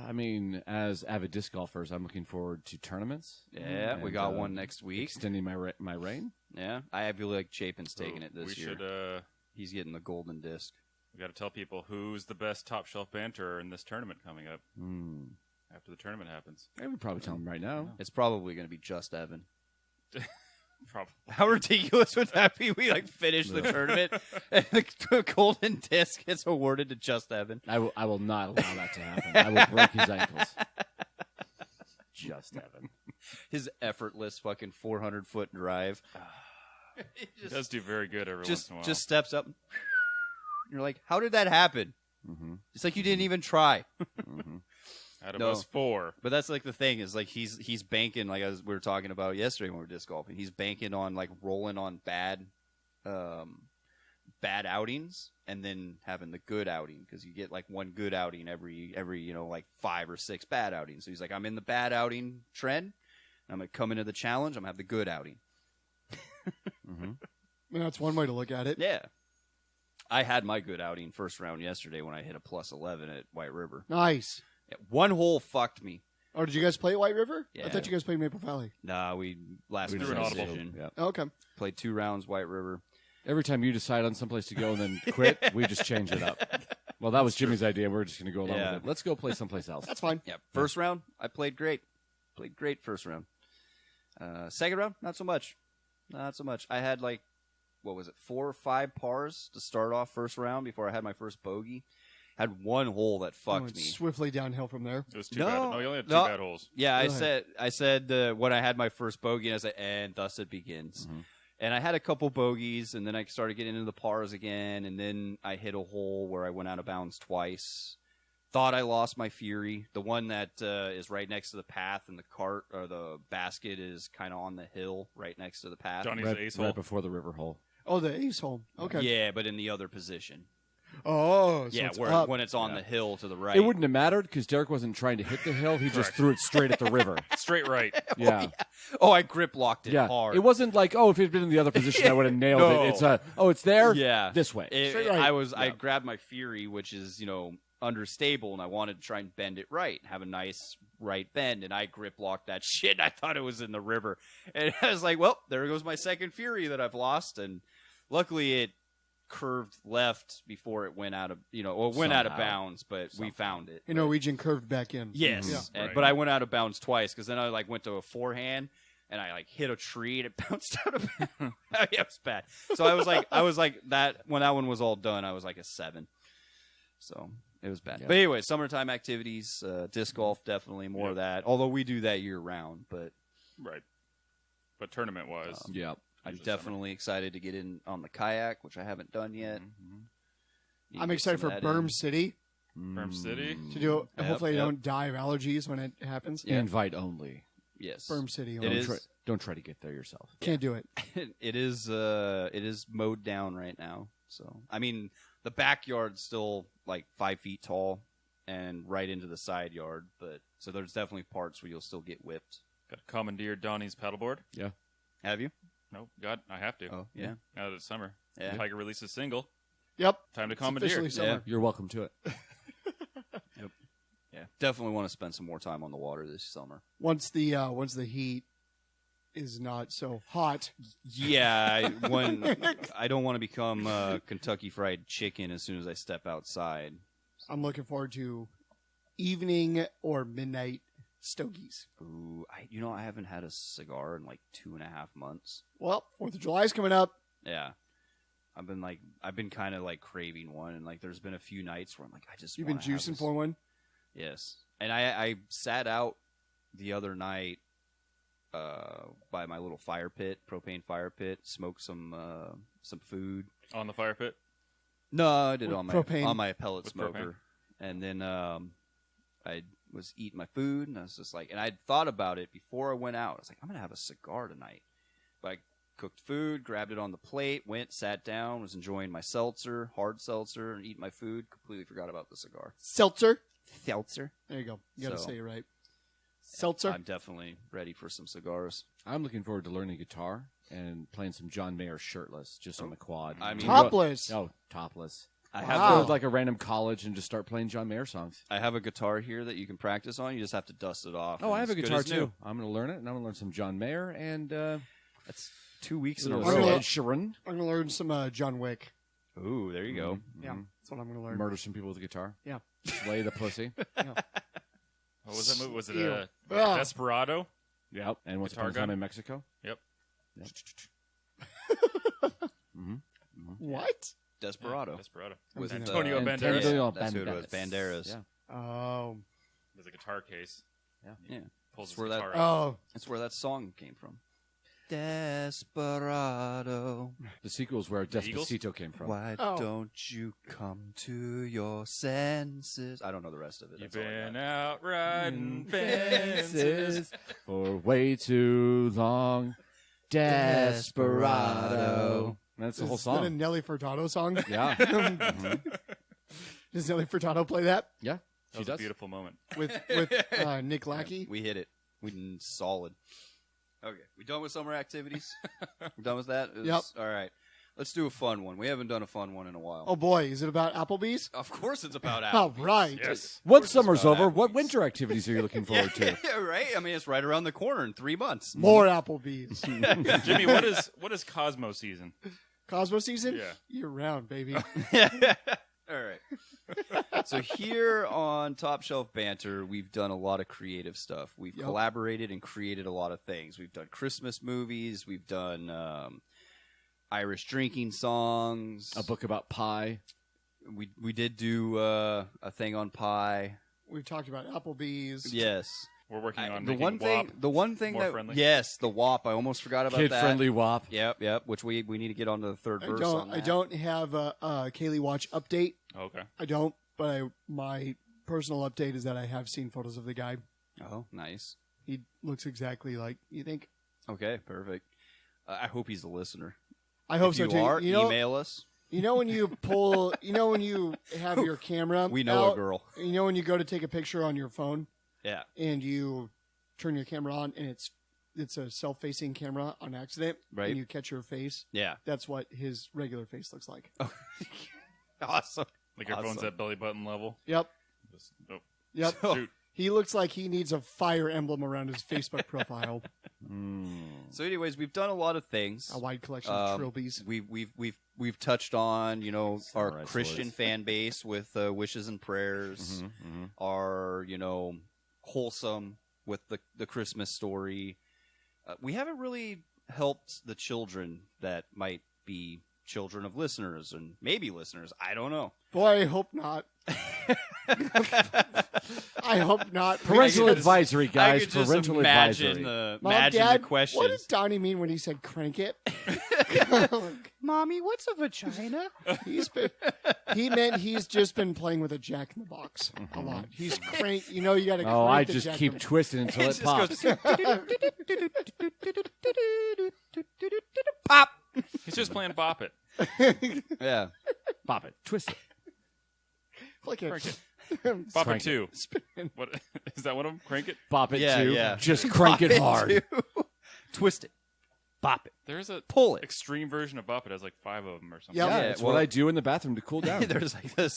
I mean, as avid disc golfers, I'm looking forward to tournaments. Yeah, we got one next week. Extending my reign. Yeah, I feel like Chapin's taking it this year. Should, He's getting the golden disc. we got to tell people who's the best top shelf banter in this tournament coming up after the tournament happens. I would probably tell them right now. It's probably going to be just Evan. Probably. How ridiculous would that be? We finish the tournament and the golden disc gets awarded to just Evan. I will not allow that to happen. I will break his ankles. Just Evan. His effortless fucking 400-foot drive. He does do very good every once in a while. Just steps up. You're like, how did that happen? It's like you didn't even try. Out of us 4. But that's like the thing is like he's banking, like as we were talking about yesterday when we were disc golfing. He's banking on like rolling on bad outings and then having the good outing because you get like one good outing every like 5 or 6 bad outings. So he's like, I'm in the bad outing trend. I'm gonna come into the challenge. I'm gonna have the good outing. I mean, that's one way to look at it. Yeah. I had my good outing first round yesterday when I hit a plus 11 at White River. Nice. Yeah, one hole fucked me. Oh, did you guys play White River? Yeah. I thought you guys played Maple Valley. Nah, we last threw minute an audible. decision. Yeah. Oh, okay. Played 2 rounds White River. Every time you decide on someplace to go and then quit, we just change it up. Well, that was Jimmy's idea. We're just going to go along Yeah. with it. Let's go play someplace else. That's fine. Yeah, first round I played great. Played great first round. Second round, not so much. Not so much. I had like, what was it, 4 or 5 pars to start off first round before I had my first bogey. Had one hole that fucked Went me. Swiftly downhill from there. It was 2 No, bad. No, you only had 2 no. bad holes. Yeah, Go ahead. I said when I had my first bogey, and I said, and thus it begins. And I had a couple bogeys, and then I started getting into the pars again, and then I hit a hole where I went out of bounds twice. Thought I lost my fury. The one that is right next to the path, and the cart or the basket is kind of on the hill right next to the path. Johnny's Right, ace hole. right before the river hole. Oh, the ace hole. Okay. Yeah, but in the other position. Oh, so Yeah, it's where up. when it's on the hill to the right. It wouldn't have mattered because Derrick wasn't trying to hit the hill. He just threw it straight at the river. Straight right. Yeah. Oh, I grip locked it Yeah. hard. It wasn't like, oh, if it had been in the other position, I would have nailed No. it. It's it's there. Yeah, This way. Straight right. I grabbed my fury, which is understable, and I wanted to try and bend it right, have a nice right bend, and I grip locked that shit. And I thought it was in the river, and I was like, well, there goes my second fury that I've lost, and luckily it curved left before it went out of went out of Somehow. bounds, but we found it. And Norwegian curved back in. Yes, Yeah. and- Right. but I went out of bounds twice because then I went to a forehand and I hit a tree and it bounced out of bounds. Yeah, it was bad. So I was like that when that one was all done. I was like a 7. So it was bad. Yeah. But anyway, summertime activities, disc golf, definitely more of that. Although we do that year round, but Right. But tournament-wise, Yeah. I'm Usually definitely excited to get in on the kayak, which I haven't done yet. Need to I'm get excited some for of that in. Berm City Berm City. to do it. Yep, Hopefully, I yep. don't die of allergies when it happens. Invite only. Yes, Berm City. It Don't is. don't try to get there yourself. Can't do it. It is mowed down right now. So I mean, the backyard's still like 5 feet tall and right into the side yard, but so there's definitely parts where you'll still get whipped. Got to commandeer Donnie's paddleboard. Yeah. Have you? No, God, I have to. Oh yeah. Now that it's summer. Yeah. Tiger releases single. Yep. Time to It's commandeer. officially summer. You're welcome to it. Yeah. Definitely want to spend some more time on the water this summer. Once the heat is not so hot. Yeah, I don't want to become Kentucky Fried Chicken as soon as I step outside. I'm looking forward to evening or midnight stogies. Ooh, I haven't had a cigar in like 2.5 months. Well, 4th of July is coming up. Yeah. I've been kind of like craving one, and like there's been a few nights where I'm like, I just You've been wanna have juicing this. for one. Yes, and I sat out the other night by my little fire pit, propane fire pit, smoked some food. On the fire pit. No, I did it With on propane? my pellet With smoker, and then I was eating my food, and I was just like, and I'd thought about it before I went out. I was like, I'm gonna have a cigar tonight, but I cooked food, grabbed it on the plate, went, sat down, was enjoying my seltzer, hard seltzer, and eating my food. Completely forgot about the cigar. Seltzer. Seltzer. There you go. You got to So- say it right. Seltzer. I'm definitely ready for some cigars. I'm looking forward to learning guitar and playing some John Mayer shirtless, just on the quad. I mean- Topless. Oh, topless. I Go have to like a random college and just start playing John Mayer songs. I have a guitar here that you can practice on. You just have to dust it off. Oh, and I have a it's good guitar as new. too. I'm going to learn it, and I'm going to learn some John Mayer and That's 2 weeks in a I'm row. gonna- Ed Sheeran. I'm gonna learn some John Wick. Ooh, there you go. Yeah, that's what I'm gonna learn. Murder some people with a guitar. Yeah. Slay the pussy. What was that movie? Was it Ew. a Ah. Desperado? Yep. And Once Guitar Upon a Time gun? in Mexico. Yep. What? Desperado. Desperado. With Antonio And Banderas. Antonio That's who it was. Banderas. Banderas. Yeah. Oh. There's a guitar case. Yeah. Pulls That's his where that- guitar out. Oh. That's where that song came from. Desperado. The sequel is where Eagles? Despacito came from. Why Oh. don't you come to your senses? I don't know the rest of it. You've That's all I got. been out riding fences. For way too long. Desperado. That's the whole Is that a song. Nelly Furtado song? Yeah. Does Nelly Furtado play that Yeah. That She was a does. beautiful moment. with Nick Lackey? We hit it. We did solid. Okay, we done with summer activities? We're done with that? Yep. All right. Let's do a fun one. We haven't done a fun one in a while. Oh boy, is it about Applebee's? Of course it's about All Apple. right. Yes. Once summer's about over, what Applebee's. winter activities are you looking forward to? Yeah, right? I mean, it's right around the corner in 3 months. More Applebee's. Jimmy, what is Cosmo season? Cosmo season? Yeah. Year round, baby. All right. So here on Top Shelf Banter, we've done a lot of creative stuff. We've Yep. collaborated and created a lot of things. We've done Christmas movies. We've done Irish drinking songs. A book about pie. We did do a thing on pie. We've talked about Applebee's. Yes. We're working on The making one thing. WAP The one thing more that. friendly. Yes, the WAP. I almost forgot about that. Kid-friendly WAP. Yep. Which we need to get on to the third verse on that. I don't have a Kaylee Watch update. Okay. I don't, but my personal update is that I have seen photos of the guy. Oh, nice. He looks exactly like you think. Okay, perfect. I hope he's a listener. I hope If so you too. are, you know, email us. you know when you pull, you know when you have your camera. We know out, a girl. You know when you go to take a picture on your phone Yeah. and you turn your camera on and it's a self-facing camera on accident, Right. And you catch your face. Yeah. That's what his regular face looks like. Awesome. Like your phone's Awesome. at belly button level. Yep. Just, nope. Yep. Shoot. He looks like he needs a fire emblem around his Facebook profile. So, anyways, we've done a lot of things. A wide collection of trilbies. We've touched on our Samurai Christian swords. fan base with wishes and prayers. Our wholesome with the Christmas story. We haven't really helped the children that might be children of listeners and maybe listeners. I don't know. Boy, I hope not. I hope not. Parental I could just- advisory, I guys. could just Parental imagine advisory. Mom, imagine Dad, the questions. what did Donnie mean when he said crank it? Mommy, what's a vagina? He meant he's just been playing with a Jack in the Box a lot. He's crank. You know, you got to. Oh, I the just Jack keep in the- twisting until it just pops. goes pop. He's just playing Bop It. Yeah. Pop it. Twist it. like a. Crank it. Bop Crank It 2. What is that one of them? Crank It? Bop it Yeah, too. yeah. Just crank it hard. Twist it. Bop it. There's a Pull it. extreme version of Bop It. It has like 5 of them or something. Yep. Yeah, Yeah, it's well- what I do in the bathroom to cool down. There's like the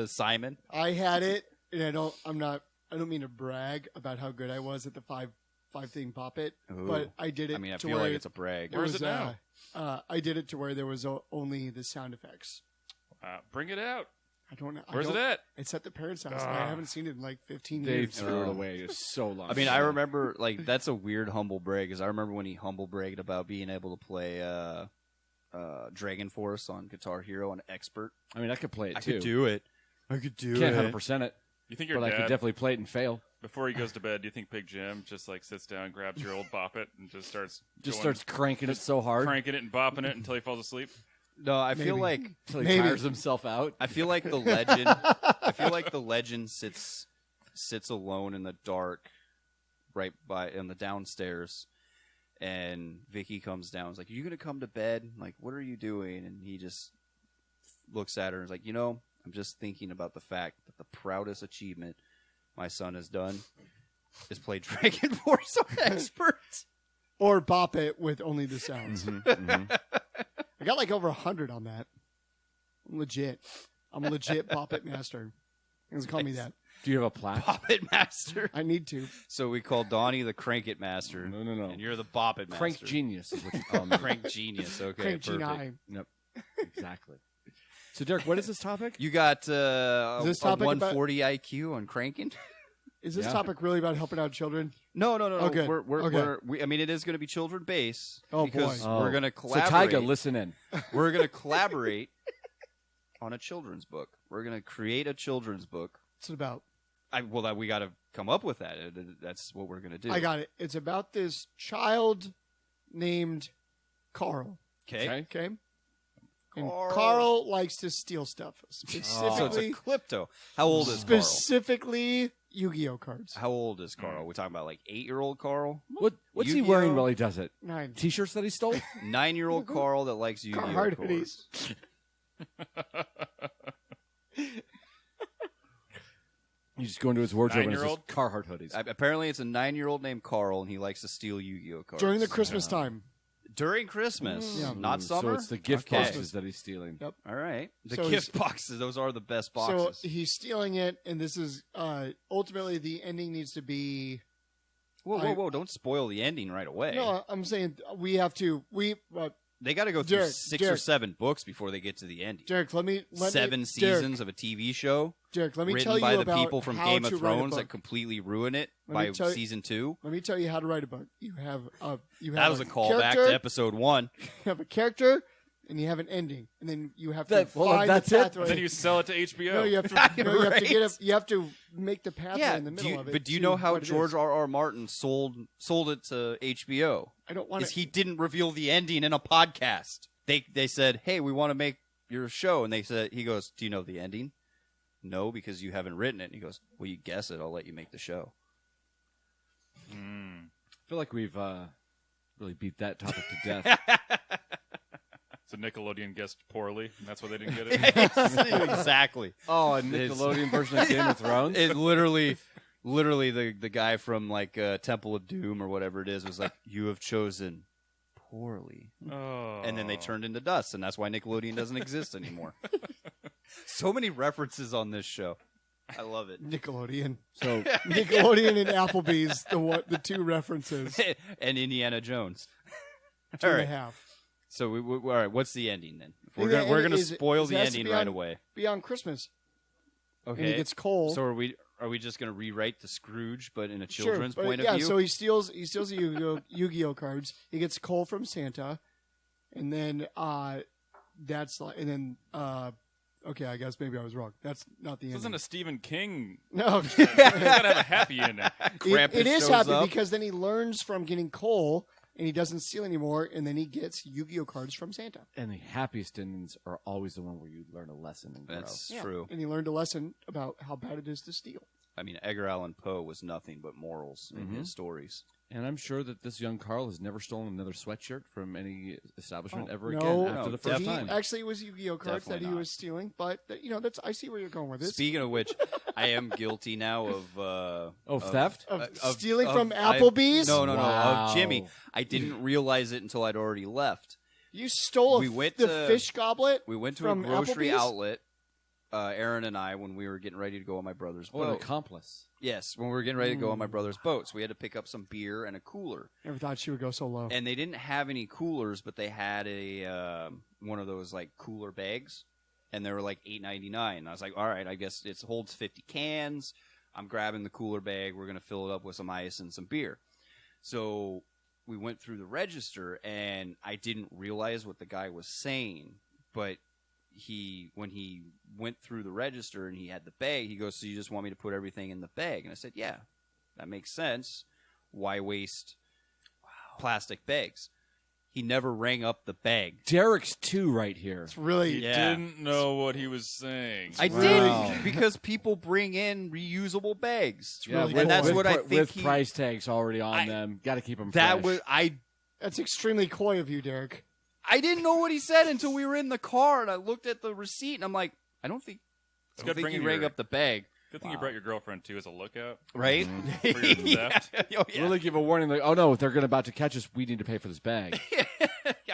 Simon. I had it, and I don't mean to brag about how good I was at the five thing pop it, Ooh. but I did it. I mean, I to feel where like it's a brag. there Where is was, it now? I did it to where there was only the sound effects. Bring it out. I don't know. Where's it at? It's at the parents' house. And I haven't seen it in like 15 They years. threw it away. It was so long. I mean, I remember like that's a weird humble brag because I remember when he humble bragged about being able to play Dragon Force on Guitar Hero and Expert. I mean, I could play it I too. could do it. I could do Can't it. 100% it, You think your but I could dad, definitely play it and fail. before he goes to bed, do you think Big Jim just like sits down, grabs your old Bop It, and just starts Starts cranking it so hard cranking it and bopping it until he falls asleep? No, I feel Maybe. like until he Maybe. tires himself out. I feel like the legend. I feel like the legend sits alone in the dark, right by in the downstairs, and Vicky comes down. Is like, "Are you gonna come to bed? Like, what are you doing?" And he just looks at her and is like, I'm just thinking about the fact that the proudest achievement my son has done is play Dragon Force on Expert." Or bop it with only the sounds. Mm-hmm. I got like over 100 on that. legit. I'm a legit puppet master. You can call me that. Do you have a plaque? Boppet Master. I need to. So we call Donnie the Crank It Master. No. And you're the Boppet Master. Crank genius is what you call me. Crank Genius. Okay, Crank perfect. G9. Yep. Exactly. So, Derek, what is this topic? You got this a topic 140 IQ on cranking? Is this Yeah. topic really about helping out children? No. Okay. I mean, it is going to be children based. Oh, because boy. we're going to So, collaborate. Tyga, listen in. We're going to collaborate on a children's book. We're going to create a children's book. What's it about? We got to come up with that. That's what we're going to do. I got it. It's about this child named Carl. Okay. Okay? And Carl. Carl likes to steal stuff. So it's Specifically, a klepto. How old is Carl? specifically Yu-Gi-Oh cards. How old is Carl? We're talking about like 8-year-old Carl? What's he Yu-Gi-Oh? wearing while he does it? 9. T-shirts that he stole? 9-year-old Carl that likes Yu-Gi-Oh Carhartt cards. hoodies. You just go into his wardrobe and it's just 9-year-old? Carhartt hoodies. Apparently, it's a 9-year-old named Carl, and he likes to steal Yu-Gi-Oh cards. During the Christmas time. During Christmas, Yeah. not summer. So it's the gift Okay. boxes that he's stealing. Yep. All right, the So gift he's- boxes. Those are the best boxes. So he's stealing it, and this is ultimately the ending needs to be. whoa! Don't spoil the ending right away. No, I'm saying we have to. They got to go through Derek, 6 or Derek. 7 books before they get to the ending. Derek, let me 7 seasons of a TV show Derek, let me written tell you by the about people from how Game to of write a Thrones that book. completely ruin it Let me by tell you- season 2. Let me tell you how to write a book. You have That was a callback character, to episode 1. You have a character, and you have an ending, and then you have to That- hold on, find that's the it? pathway. Then you sell it to HBO. No, you have to. No, you have to Right. You have to make the pathway Yeah, in the middle of it. but do you to know how what it George is. R.R. Martin sold it to HBO? I don't want Is to. he didn't reveal the ending in a podcast. They said, "Hey, we want to make your show," and he goes, "Do you know the ending?" No, because you haven't written it. And he goes, "Well, you guess it. I'll let you make the show." I feel like we've really beat that topic to death. So Nickelodeon guessed poorly, and that's why they didn't get it. Exactly. Oh, a Nickelodeon version of Game of Thrones? It literally the guy from like Temple of Doom or whatever it is was like, "You have chosen poorly," Oh. and then they turned into dust, and that's why Nickelodeon doesn't exist anymore. So many references on this show. I love it. Nickelodeon. So Nickelodeon and Applebee's, the two references. And Indiana Jones. Two All and a right. half. So all right. What's the ending then? If The we're ending gonna is- spoil is the has to ending be right on- away. Beyond Christmas. Okay. And he gets coal. So are we just gonna rewrite the Scrooge, but in a Sure, children's but point yeah, of view? so he steals the Yu-Gi-Oh cards. He gets coal from Santa, and then okay, I guess maybe I was wrong. That's not the This ending. isn't a Stephen King. No, It's got to have a happy ending. Krampus it is shows happy up. because then he learns from getting coal, and he doesn't steal anymore, and then he gets Yu-Gi-Oh cards from Santa. and the happiest endings are always the one where you learn a lesson and grow. That's Yeah. true. And he learned a lesson about how bad it is to steal. I mean, Edgar Allan Poe was nothing but morals in his stories. And I'm sure that this young Carl has never stolen another sweatshirt from any establishment ever no, again after no, the first He, time. actually, it was Yu-Gi-Oh cards Definitely that he not. was stealing, but that's I see where you're going with this. Speaking of which, I am guilty now of theft? Of stealing from I- Applebee's? No, Wow. of Jimmy. I didn't realize it until I'd already left. You stole We went the to- fish goblet. We went to from a grocery Applebee's? outlet. Aaron and I, when we were getting ready to go on my brother's What an boat. accomplice. Yes, when we were getting ready to go on my brother's boat, so we had to pick up some beer and a cooler. Never thought she would go so low. And they didn't have any coolers, but they had a one of those like cooler bags, and they were like $8.99. I was like, all right, I guess it holds 50 cans. I'm grabbing the cooler bag. We're gonna fill it up with some ice and some beer. So we went through the register, and I didn't realize what the guy was saying, but when he went through the register and he had the bag, he goes, "So you just want me to put everything in the bag?" And I said, "Yeah, that makes sense. Why waste plastic bags?" He never rang up the bag. Derek's 2 right here. It's really He Yeah. didn't know what he was saying. I Wow. did because people bring in reusable bags, really and that's with, what I think. with price tags already on them. Got to keep them that fresh. was that's extremely coy of you, Derek. I didn't know what he said until we were in the car, and I looked at the receipt, and I'm like, I don't think It's he good bringing rang your- up the bag, Good thing you brought your girlfriend too as a lookout. right? For your theft. Oh, yeah. Really give a warning like, oh no, they're about to catch us. We need to pay for this bag.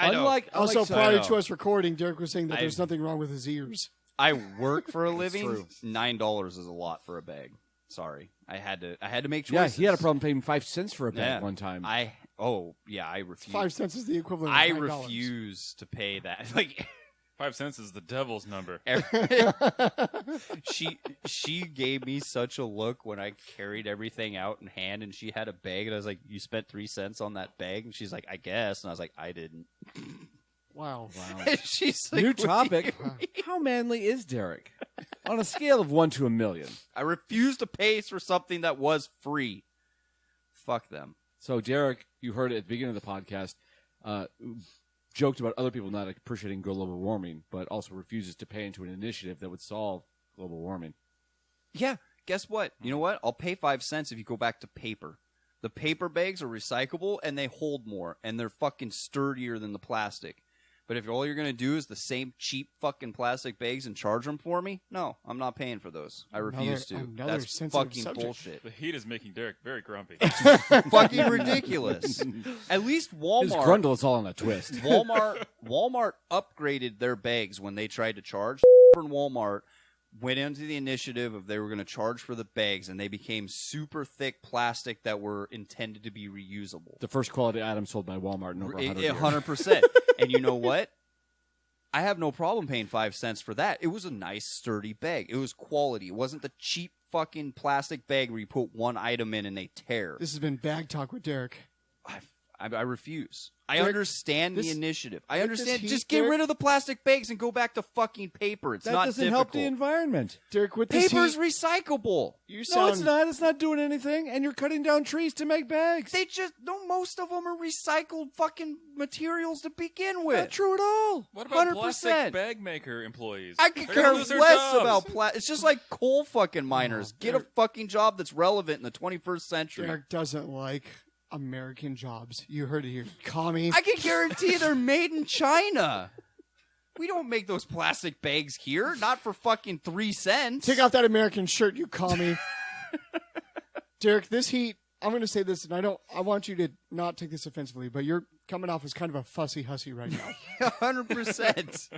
I know. Also, so- prior I to know. us recording, Derek was saying that there's nothing wrong with his ears. I work for a living. true. $9 is a lot for a bag. Sorry, I had to make Yeah, choices. he had a problem paying 5 cents for a bag Yeah. one time. I refuse. 5 cents is the equivalent of I $9. refuse to pay that. Like 5 cents is the devil's number. she gave me such a look when I carried everything out in hand, and she had a bag, and I was like, "You spent 3 cents on that bag?" And she's like, "I guess," and I was like, "I didn't." Wow. And she's like, New "What do you topic. mean?" How manly is Derek? On a scale of 1 to a million. I refuse to pay for something that was free. Fuck them. So, Derek, you heard it at the beginning of the podcast, joked about other people not appreciating global warming, but also refuses to pay into an initiative that would solve global warming. Yeah, guess what? You know what? I'll pay 5 cents if you go back to paper. The paper bags are recyclable, and they hold more, and they're fucking sturdier than the plastic. But if all you're going to do is the same cheap fucking plastic bags and charge them for me, no, I'm not paying for those. I refuse to. another That's sensitive fucking subject. bullshit. The heat is making Derek very grumpy. Fucking ridiculous. At least His Walmart. grundle is all on a twist. Walmart upgraded their bags when they tried to charge. And Walmart went into the initiative of they were going to charge for the bags, and they became super thick plastic that were intended to be reusable. The first quality item sold by Walmart in over 100 years. 100%. And you know what? I have no problem paying 5 cents for that. It was a nice, sturdy bag. It was quality. It wasn't the cheap fucking plastic bag where you put one item in and they tear. This has been Bag Talk with Derek. I refuse. I Derek, understand the this- initiative. I with understand. this Just heat, get Derek- rid of the plastic bags and go back to fucking paper. It's That not doesn't difficult. help the environment. Derek, with this Paper's heat, recyclable. you No, sound... it's not. It's not doing anything, and you're cutting down trees to make bags. They just no. Most of them are recycled fucking materials to begin with. Not true at all. What about 100%. plastic bag maker employees? I could They're care gonna lose their less jobs. about It's just like coal fucking miners. Get a fucking job that's relevant in the 21st century. Derek doesn't like American jobs. You heard it here. Commie. I can guarantee they're made in China. We don't make those plastic bags here. Not for fucking 3 cents. Take off that American shirt, you commie. Derek, this heat, I'm going to say this, and I want you to not take this offensively, but you're coming off as kind of a fussy hussy right now. 100%.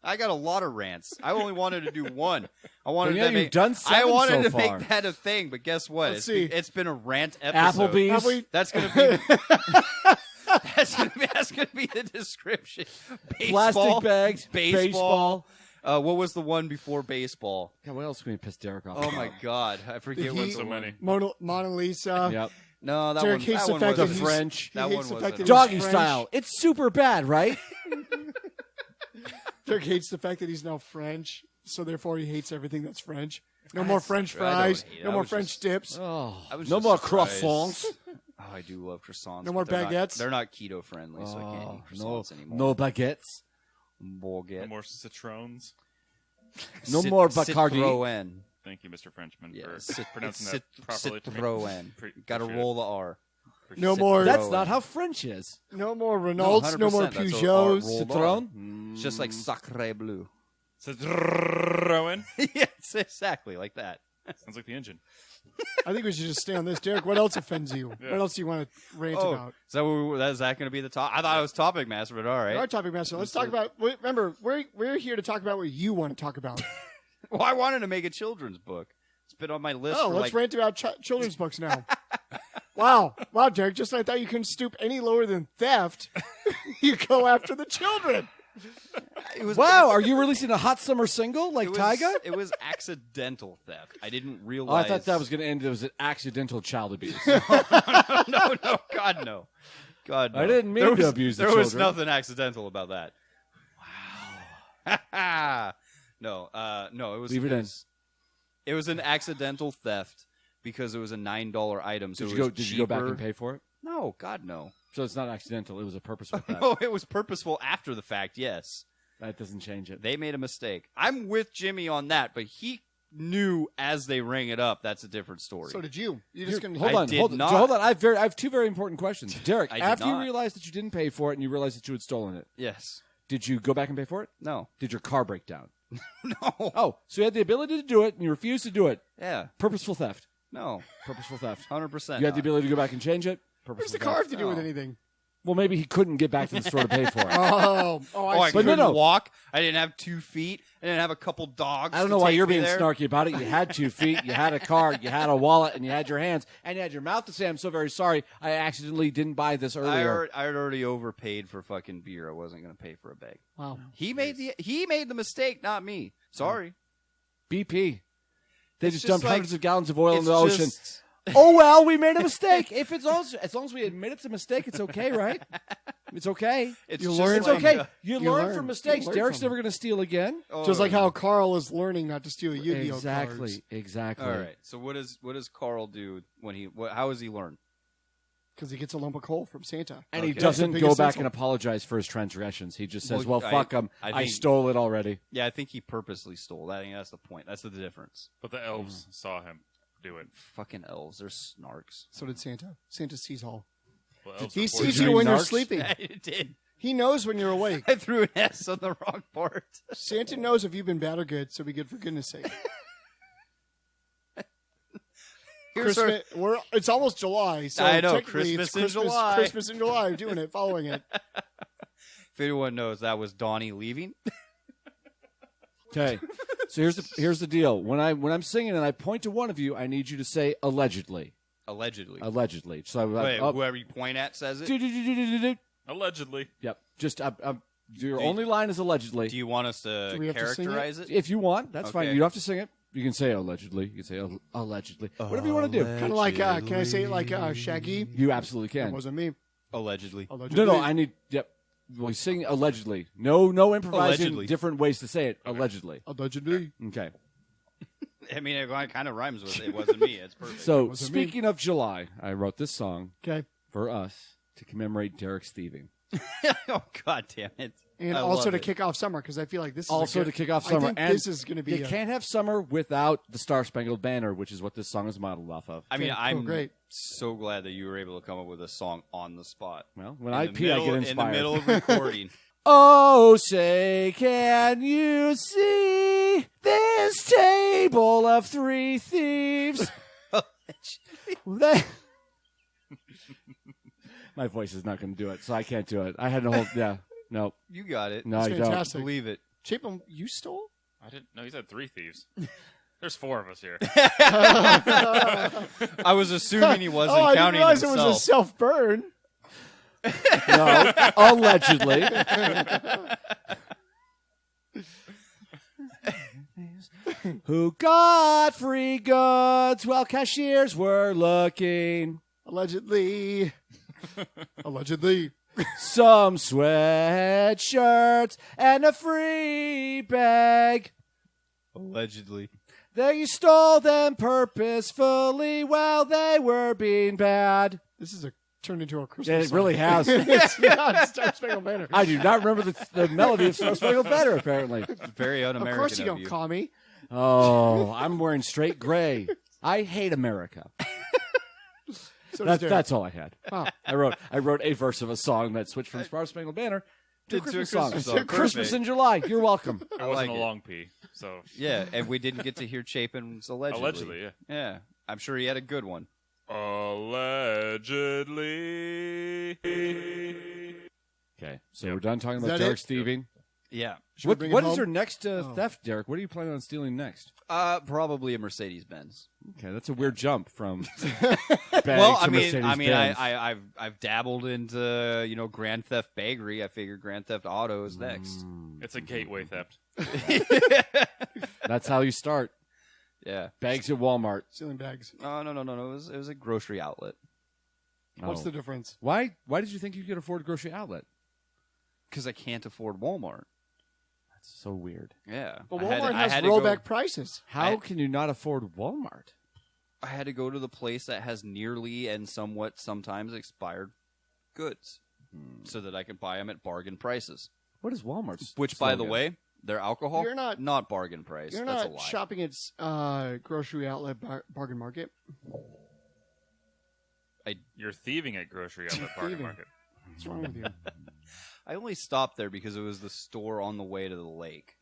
I got a lot of rants. I only wanted to do one. I wanted Well, yeah, to make, you've done I 7 wanted so to far. make that a thing, but guess what? Let's see. It's been a rant episode. Applebee's. Have we- That's gonna be that's gonna be the description. Baseball, Plastic bags, baseball. What was the one before baseball? God, what else can we piss Derek off? Oh my god, I forget what's So the one. many. Mona Lisa. Yep. No, that Derek one. hates That the one fact wasn't. that The he's- French. He That hates one the fact wasn't. that he's Doggy French. style. It's super bad, right? Derek hates the fact that he's now French, so therefore he hates everything that's French. No more French I don't fries. hate it. No I more was French just- dips. Oh, I was no just more surprised. croissants. Oh, I do love croissants. No but more they're not- baguettes? They're not keto friendly, so I can't Oh, eat no, croissants anymore. no baguettes. Baguette. No more citrons. No more Bacardi. Citroën. Thank you, Mr. Frenchman, Yeah, for pronouncing that properly. for me. Citroën. Got to Appreciate roll the R. it. No more. That's not how French is. No more Renaults. No, more 100%, that's a Peugeots. roll Citron? It's just like Sacre Bleu. Citroën. Yeah, it's exactly like that. Sounds like the engine. I think we should just stay on this. Derek, what else offends you? Yeah. What else do you want to rant Oh, about? is that going to be the top? I thought it was topic master, but all Our right. topic master. Let's talk about. Remember, we're here to talk about what you want to talk about. Well, I wanted to make a children's book. It's been on my list Oh, for let's like rant about children's books now. Wow, Derek. Just when I thought you couldn't stoop any lower than theft, you go after the children. it was. Wow, are you releasing a hot summer single like It was, Tyga? it was accidental theft. I didn't Oh, realize. I thought that was going to end. It was an accidental child abuse. no, God no. God, no. I didn't mean There to was- abuse the There was children. nothing accidental about that. Wow. no, it was. Leave it in. It was an accidental theft because it was a $9 item. So Did you go back and pay for it? No, God no. So it's not accidental. It was a purposeful theft. No, it was purposeful after the fact. Yes, That doesn't change it. they made a mistake. I'm with Jimmy on that, but he knew as they rang it up. That's a different story. So did you? You just gonna Hold I on, did hold on. not. So hold on. I have two very important questions. Derek, I did after you not. realized that you didn't pay for it and you realized that you had stolen it, Yes. did you go back and pay for it? No. Did your car break down? No. Oh, so you had the ability to do it and you refused to do it. Yeah. Purposeful theft. No. Purposeful theft. 100%. You had the ability to go back and change it. What's Purposeful the car have theft. to do with No. anything? Well, maybe he couldn't get back to the store to pay for it. I But couldn't no. walk. I didn't have 2 feet. I didn't have a couple dogs. I don't to know why take you're me being there. snarky about it. You had 2 feet, you had a car, you had a wallet, and you had your hands, and you had your mouth to say, "I'm so very sorry. I accidentally didn't buy this earlier." I had already overpaid for fucking beer. I wasn't going to pay for a bag. Wow. He made the mistake, not me. Sorry. BP. They It's just just dumped like- hundreds of gallons of oil in It's the ocean. just- Oh well, we made a mistake. If it's also, as long as we admit it's a mistake, it's okay, right? It's okay. It's You just learn It's like, okay. You learn learn. from mistakes. You learn Derek's from never going to steal again. Just like how Carl is learning not to steal Yu-Gi-Oh Exactly. Exactly. All right. So what does Carl do when how does he learn? because he gets a lump of coal from Santa. And he Okay. doesn't That's the go biggest back insult. and apologize for his transgressions. He just says, Well, "Well, fuck him. I I think- stole it already." Yeah, I think he purposely stole. I think that's the point. That's the difference. But the elves saw him do it. Fucking elves, they're snarks. So did Santa. Santa sees all. Well, elves He are sees poisonous. you when you're narcs? sleeping. I did. He knows when you're awake. I threw an S on the wrong part. Santa knows if you've been bad or good, so be good for goodness sake. Christmas, it's almost July, so I know, technically Christmas it's in Christmas, July. Christmas in July. I'm doing it, following it. If anyone knows, that was Donnie leaving. Okay. So here's the deal. When I'm singing and I point to one of you, I need you to say allegedly. Allegedly. Allegedly. So Wait, oh, whoever you point at says it. do-do-do-do-do-do. Allegedly. Yep. Just your only line is allegedly. Do you want us to Do we have to sing characterize it? If you want, that's fine. Okay. You don't have to sing it. You can say allegedly. You can say allegedly. Whatever you want to do. Kind of like, can I say it like Shaggy? You absolutely That can. wasn't me. Allegedly. Allegedly. No, I need. Yep. Well, sing allegedly. No improvising. Allegedly. Different ways to say it. Allegedly. Allegedly. Okay. I mean, it kind of rhymes with it. It wasn't me. It's perfect. So wasn't me. speaking of July, I wrote this song Okay. for us to commemorate Derrick's thieving. oh, God damn it. And I also love to it. kick off summer, because I feel like this is Also a good, to kick off summer. I think and this is going to be you can't have summer without the Star Spangled Banner, which is what this song is modeled off of. I mean, Okay, I'm cool, great. so glad that you were able to come up with a song on the spot. Well, when In I the pee, I middle- get inspired. In the middle of recording. Oh, say, can you see this table of three thieves? They- My voice is not going to do it, so I can't do it. I had to hold. Yeah, no, You got it. no, I It's don't. fantastic. Believe it. Chapin, you stole? I didn't know he said 3 thieves. There's 4 of us here. I was assuming he wasn't I didn't counting realize himself. it was a self-burn. No, allegedly. Who got free goods while cashiers were looking? Allegedly. Allegedly. Some sweatshirts and a free bag. Allegedly. They stole them purposefully while they were being bad. This is turned into a Christmas It song. really has. It's not Star Spangled Banner. I do not remember the melody of Star Spangled Banner, apparently. Very Of un-American course you don't call me. Oh, I'm wearing straight gray. I hate America. So does Derek. That's all I had. Wow. I wrote a verse of a song that switched from Star Spangled Banner to a Christmas song. song. Christmas Perfect. in July. You're welcome. It wasn't like a it. long pee, so Yeah, and we didn't get to hear Chapin's allegedly. allegedly, yeah. Yeah, I'm sure he had a good one. Allegedly. Okay, so we're done talking Is about that Derek's it? thieving. Yeah. Should we bring it What is home? your next theft, Derek? What are you planning on stealing next? Probably a Mercedes-Benz. Okay, that's a weird jump from bag Well, to I mean, Mercedes-Benz. I've dabbled into Grand Theft Baggery. I figured Grand Theft Auto is next. It's a gateway theft. That's how you start. Yeah. Bags at Walmart. Stealing bags. No. It was a grocery outlet. What's Oh. the difference? Why did you think you could afford grocery outlet? Because I can't afford Walmart. That's so weird. Yeah. But I had Walmart to- I has had to go- rollback prices. How I- can you not afford Walmart? I had to go to the place that has nearly and sometimes expired goods, so that I could buy them at bargain prices. What is Walmart's? Which, by the slogan? way, their alcohol You're not- bargain price. You're That's a not lie. shopping at grocery outlet bargain market. You're thieving at grocery outlet bargain Thieving. market. What's wrong with you? I only stopped there because it was the store on the way to the lake,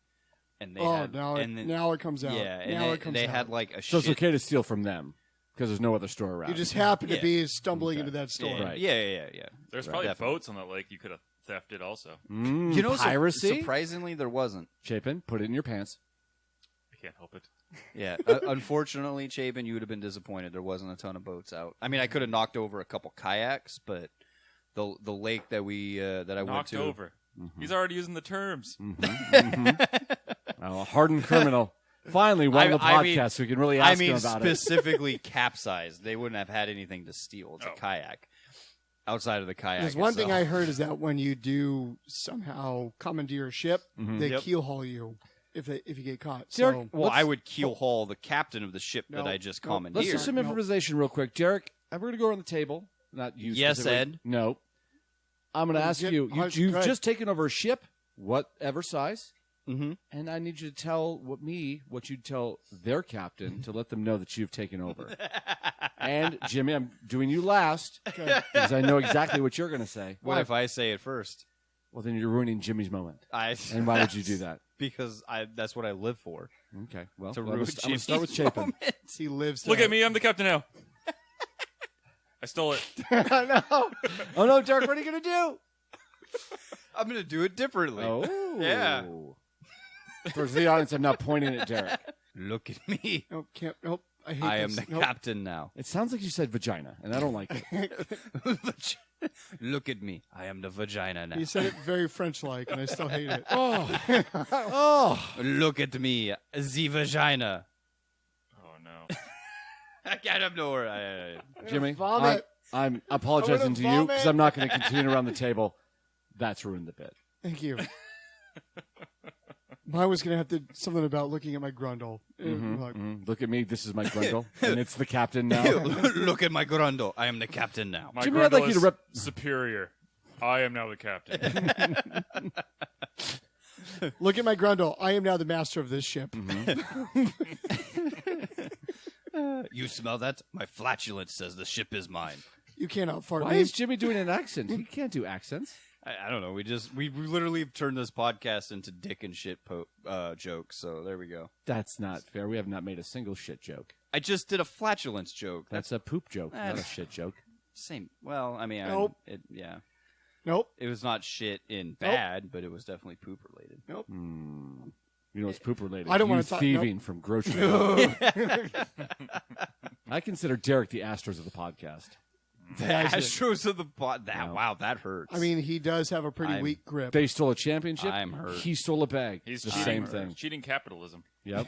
and they Oh, had now and then, now it comes out. yeah, and now they, it comes they out. had like a So shit. it's okay to steal from them. because there's no other store around. You just happen to Yeah. be stumbling Okay. into that store. Yeah, Right. yeah. There's Right. probably Definitely. boats on that lake you could have thefted also. You know, piracy? surprisingly, there wasn't. Chapin, put it in your pants. I can't help it. Yeah, unfortunately, Chapin, you would have been disappointed. There wasn't a ton of boats out. I mean, I could have knocked over a couple kayaks, but the lake that we that I went Knocked to over. He's already using the terms. A hardened criminal. Finally, one of the I mean- podcasts so we can really ask I mean, him about specifically capsized. They wouldn't have had anything to steal. It's a kayak. Outside of the kayak, There's one thing itself. I heard is that when you do somehow commandeer a ship, they Yep. keel haul you if you get caught. Derek, So Well, I would keel haul the captain of the ship that No, I just no, it. Let's do commandeered. some improvisation real quick. Derek, we're going to go around the table. Not you Yes, specifically. Ed. No. I'm going to ask you. Go You've ahead. just taken over a ship, whatever size, Mm-hmm. and I need you to tell what you'd tell their captain to let them know that you've taken over. And, Jimmy, I'm doing you last because I know exactly what you're going to say. What if I say it first? Well, then you're ruining Jimmy's moment. And why would you do that? Because that's what I live for. Okay. Well, To I'm ruin going to start with Jimmy's Chapin. moment. he lives. Look at me. I'm the captain now. I stole it. Oh, no, Derek, what are you going to do? I'm going to do it differently. Oh. Yeah. For the audience, I'm not pointing at Derek. Look at me. Nope, can't. Nope. I hate I am this. the Nope. captain now. It sounds like you said vagina, and I don't like it. Look at me. I am the vagina now. You said it very French-like, and I still hate it. Oh. Look at me. The vagina. Oh, no. I can't have no word. Jimmy, vomit. I'm apologizing I'm to gonna you because vomit. I'm not going to continue around the table. That's ruined the bit. Thank you. Mine was gonna have to something about looking at my grundle. Like, Look at me. This is my grundle, and it's the captain now. Look at my grundle. I am the captain now. My Jimmy, I'd like grundle you to is rep- superior. I am now the captain. look at my grundle. I am now the master of this ship. You smell that? My flatulence says the ship is mine. You can't outfart Why me. is Jimmy doing an accent? He can't do accents. I don't know. We literally turned this podcast into dick and shit jokes. So there we go. That's not fair. We have not made a single shit joke. I just did a flatulence joke. That's a poop joke, not a That's- shit joke. Same. Well, I mean, Nope. yeah. Nope. It was not shit in bad, but it was definitely poop related. Nope. You know, it's poop related. I don't You wanna talk- thieving from grocery. I consider Derek the Astros of the podcast. The Astros of the pot. Wow, that hurts. I mean, he does have a pretty I'm- weak grip. They stole a championship. I'm hurt. He stole a bag. He's the cheating. same thing. Cheating capitalism. Yep.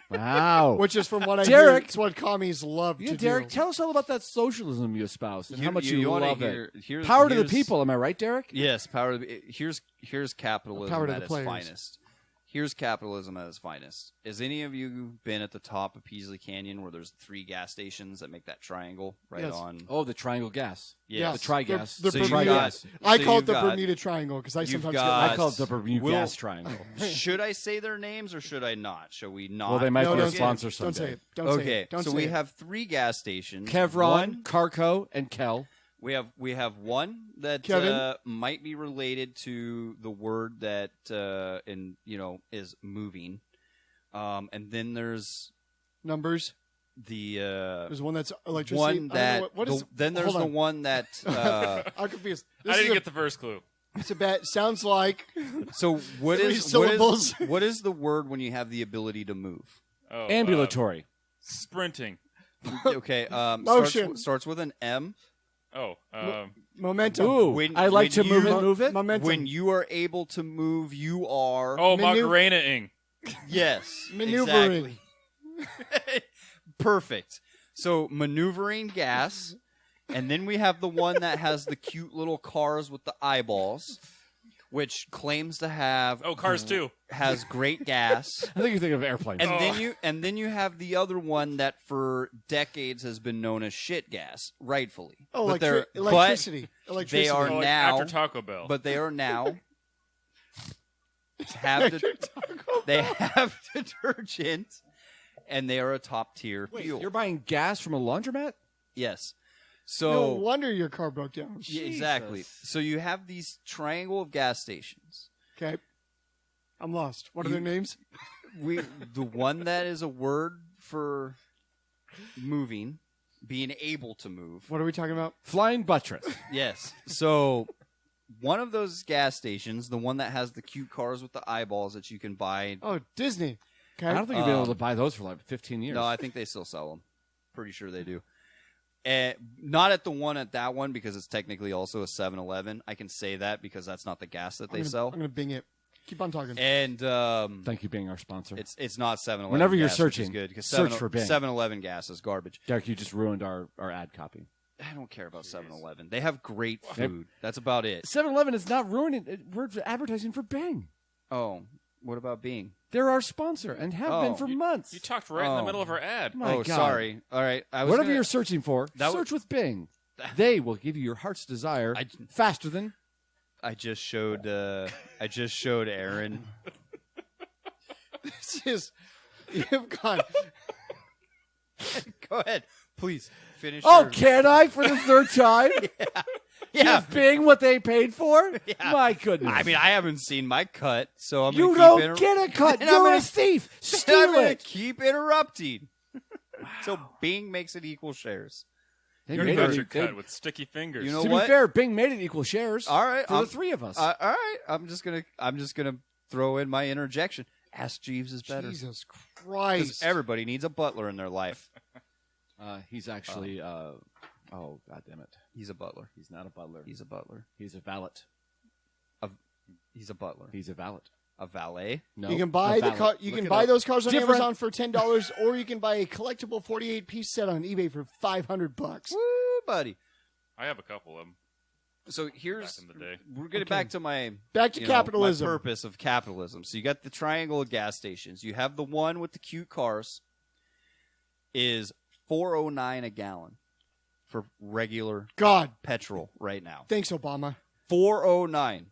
Wow. Which is from what I Derek! hear, it's what commies love Yeah, to Derek, do. tell us all about that socialism you espouse and how much you wanna love hear- it. Power to the here's- people, am I right, Derek? Yes, power to the. Here's capitalism Power to at the its players. finest. Here's capitalism at its finest. Has any of you been at the top of Peasley Canyon where there's 3 gas stations that make that triangle right Yes. on? Oh, the triangle gas. Yes. The tri-gas. The So you've Bermuda. got- I so call it you've the got- Bermuda Triangle because I you've sometimes got- I call it the Bermuda Will- gas triangle. Should I say their names or should I not? Shall we not? Well, they might get. No, be a don't say sponsor it. Don't say someday. it. Don't say Okay, it. Don't so say we it. have 3 gas stations. Kevron, One- Carco, and Kel. We have one that Kevin? might be related to the word that is moving, and then there's Numbers. the There's one that's electricity. one I don't know that what is. then there's hold the on. one that I'm confused. I This didn't is get the first clue. It's a bad. Sounds like so what 3 is syllables. what is the word when you have the ability to move? Oh, Ambulatory. sprinting. Okay, Motion. starts with an M. Oh, momentum. Ooh, When- I like to when move you- it, move it. Momentum. When you are able to move, you are Macarena-ing. yes, Maneuvering. exactly. Perfect. So maneuvering gas, and then we have the one that has the cute little cars with the eyeballs, which claims to have Cars 2. has great gas. I think you think of airplanes. And then you have the other one that for decades has been known as shit gas, rightfully. Oh, but they're electricity. But Electricity. they are like now after Taco Bell. But they are now they have detergent, and they are a top tier Wait, fuel. you're buying gas from a laundromat? Yes. No So wonder your car broke down. yeah, exactly. So you have these triangle of gas stations. Okay. I'm lost. What are You- their names? The one that is a word for moving, being able to move. What are we talking about? Flying buttress. Yes. So one of those gas stations, the one that has the cute cars with the eyeballs that you can buy. Oh, Disney. Okay. I don't think you'll be able to buy those for like 15 years. No, I think they still sell them. Pretty sure they do. Not at the one at that one because it's technically also a 7-Eleven. I can say that because that's not the gas that they sell. I'm going to Bing it. Keep on talking. And thank you being our sponsor. It's not 7-Eleven. Whenever you're gas, searching, which is good because search for Bing. 7-Eleven gas is garbage. Derek, you just ruined our ad copy. I don't care about 7-Eleven. They have great food. That's about it. 7-Eleven is not ruining it. We're advertising for Bing. Oh, what about Bing? They're our sponsor and have been for months. You talked right in the middle of our ad. My God. Sorry. All right. Whatever you're searching for, search with Bing. They will give you your heart's desire faster than. I just showed Aaron. This is. You've gone. Go ahead, please finish. Can I for the third time? Yeah. Give Bing what they paid for? Yeah. My goodness. I mean, I haven't seen my cut, so I'm you gonna don't get a cut. And You're a thief. I'm Steal gonna it. keep interrupting. So Bing makes it equal shares. They You're made about it- your they- cut with sticky fingers. You know to what? be fair, Bing made it equal shares. All right, for the three of us. All right, I'm just gonna throw in my interjection. Ask Jeeves is better. Jesus 'Cause Christ. everybody needs a butler in their life. He's actually. Oh, God damn it! He's a butler. He's not a butler. He's a butler. He's a valet. He's a butler. He's a valet. A valet. No, You can buy a the valet. car. You Look can it buy up. those cars on Different. Amazon for $10, or you can buy a collectible 48-piece set on eBay for $500. Woo, buddy. I have a couple of them. So Back here's in the day. we're getting back to my Capitalism. my purpose of capitalism. So you got the triangle of gas stations. You have the one with the cute cars. Is $4.09 a gallon for regular God, petrol right now. thanks, Obama. $4.09.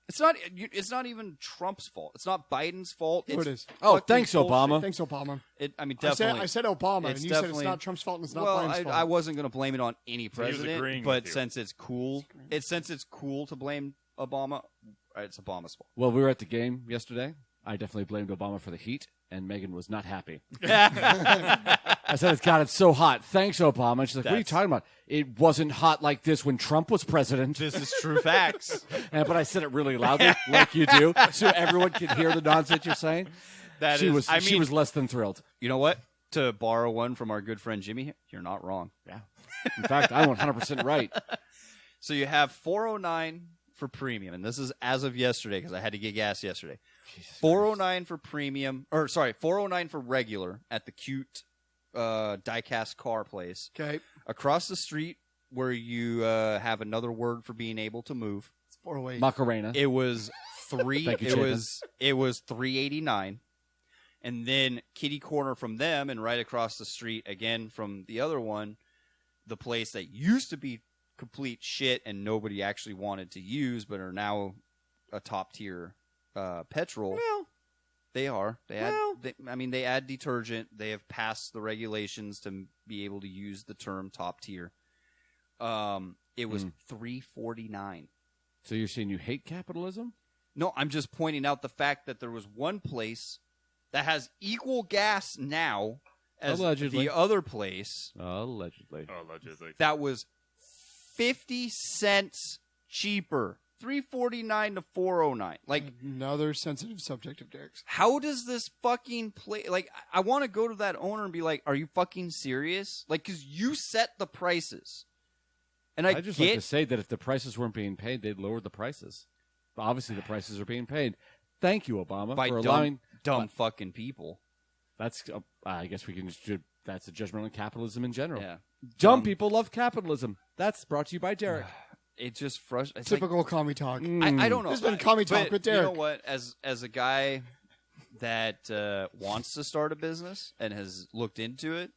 It's not even Trump's fault. It's not Biden's fault. Who It's it is? Oh, fucking thanks, bullshit. Obama. Thanks, Obama. I mean, I definitely. said Obama, it's and you said it's definitely- not Trump's fault and it's not Well, Biden's fault. I wasn't going to blame it on any he was president, agreeing but with you. since it's cool, since it's cool to blame Obama, it's Obama's fault. Well, we were at the game yesterday. I definitely blamed Obama for the heat, and Megan was not happy. I said, it's so hot. Thanks, Obama. And she's like, what are you talking about? It wasn't hot like this when Trump was president. This is true facts. But I said it really loudly, like you do, so everyone could hear the nonsense you're saying. She was less than thrilled. You know what? To borrow one from our good friend Jimmy, you're not wrong. Yeah. In fact, I'm 100% right. So you have $4.09 for premium, and this is as of yesterday because I had to get gas yesterday. $4.09 for premium, or sorry, $4.09 for regular at the cute diecast car place. Okay. Across the street, where you have another word for being able to move, It's 408. Macarena. it was three. Thank you, it was $3.89, and then kitty corner from them, and right across the street again from the other one, the place that used to be complete shit and nobody actually wanted to use, but are now a top tier petrol. Well, They are. They add detergent. They have passed the regulations to be able to use the term top tier. It was $3.49. so you're saying you hate capitalism? No, I'm just pointing out the fact that there was one place that has equal gas now as Allegedly. the other place Allegedly. Allegedly. that was 50 cents cheaper. $3.49 to $4.09. Like, Another sensitive subject of Derek's. how does this fucking play? Like, I want to go to that owner and be like, "Are you fucking serious?" Like, because you set the prices, and I'd just like to say that if the prices weren't being paid, they'd lower the prices. But obviously, the prices are being paid. Thank you, Obama, by for dumb, allowing. dumb fucking people. That's. I guess we can. That's a judgment on capitalism in general. Yeah, Dumb people love capitalism. That's brought to you by Derek. it just frustrates. Typical commie talk. I don't know. This has been commie talk But with you Derek. know what? As a guy that wants to start a business and has looked into it,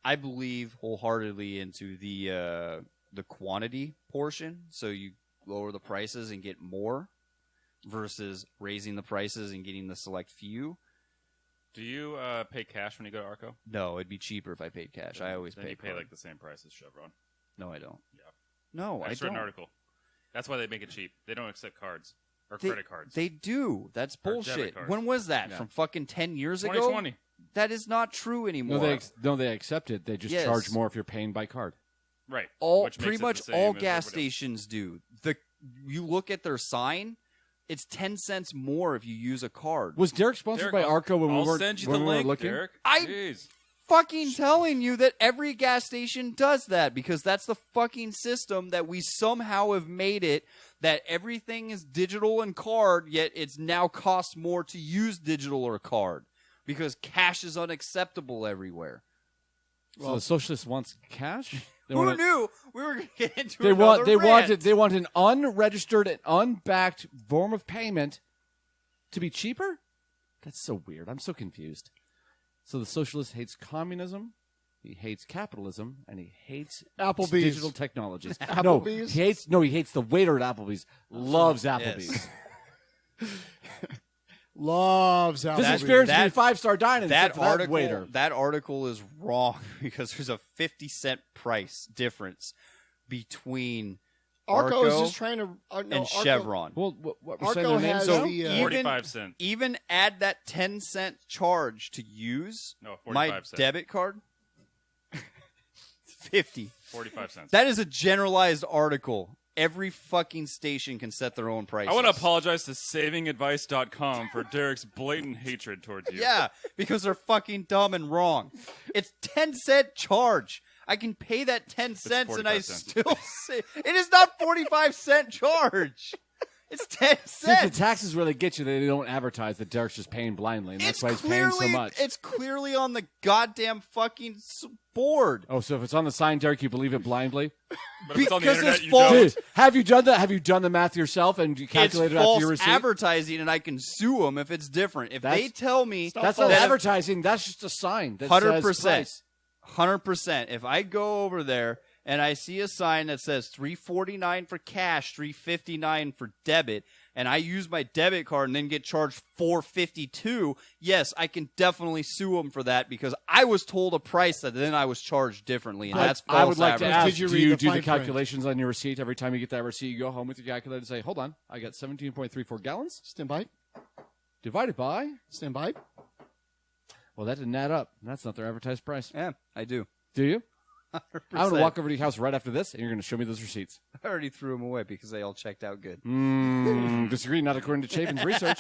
I believe wholeheartedly into the quantity portion. So you lower the prices and get more versus raising the prices and getting the select few. Do you pay cash when you go to Arco? No, it'd be cheaper if I paid cash. I always Then pay. you pay card. like the same price as Chevron. No, I don't. Yeah. No, I I just read don't. an article. That's why they make it cheap. They don't accept cards or credit cards. They do. That's Or debit bullshit. cards. When was that? Yeah. From fucking 10 years ago? 2020. That is not true anymore. They accept it. They just charge more if you're paying by card. Right. Pretty much all gas stations do. You look at their sign, it's 10 cents more if you use a card. Was Derrick sponsored by Arco when we weren't send you the link, looking? Derrick. Jeez. Fucking telling you that every gas station does that because that's the fucking system that we somehow have made it that everything is digital and card, yet it's now costs more to use digital or card because cash is unacceptable everywhere. So the socialist wants cash? Who knew we were going to get into another rant? They want an unregistered and unbacked form of payment to be cheaper? That's so weird. I'm so confused. So the socialist hates communism, he hates capitalism, and he hates Applebee's. digital technologies. Applebee's? He hates the waiter at Applebee's. Loves Applebee's. Yes. Loves Applebee's. This experience to be 5-star dining. That article is wrong because there's a 50-cent price difference between Arco is Arco just trying to and Chevron. Well, what Arco has So the 45 cents. Even add that 10-cent charge to use 45 my cents. debit card. 50. 45 cents. That is a generalized article. Every fucking station can set their own prices. I want to apologize to savingadvice.com for Derrick's blatant hatred towards you. Yeah, because they're fucking dumb and wrong. It's 10-cent charge. I can pay that 10 cents and I 45 cents. still say it is not 45-cent charge. It's 10 Since cents. the taxes really get you, they don't advertise that Derrick's just paying blindly, and that's why he's paying so much. It's clearly on the goddamn fucking board. Oh, so if it's on the sign, Derrick, you believe it blindly? But if it's on the Because internet, it's you false. don't. Dude, have you done that? Have you done the math yourself and you calculated It's after false your receipt? advertising, and I can sue them if it's different. If they tell me That's not that if- advertising. That's just a sign. That 100%. says price. 100%. If I go over there and I see a sign that says $3.49 for cash, $3.59 for debit, and I use my debit card and then get charged $4.52, yes, I can definitely sue them for that because I was told a price that then I was charged differently, and that's false I would like to advertising. ask, Did you do read you the do the fine print? calculations on your receipt every time you get that receipt? You go home with your calculator and say, hold on, I got 17.34 gallons Stand by. divided by... Stand by. Well, that didn't add up. That's not their advertised price. Yeah, I do. Do you? 100%. I'm going to walk over to your house right after this, and you're going to show me those receipts. I already threw them away because they all checked out good. Disagree, not according to Chapin's research.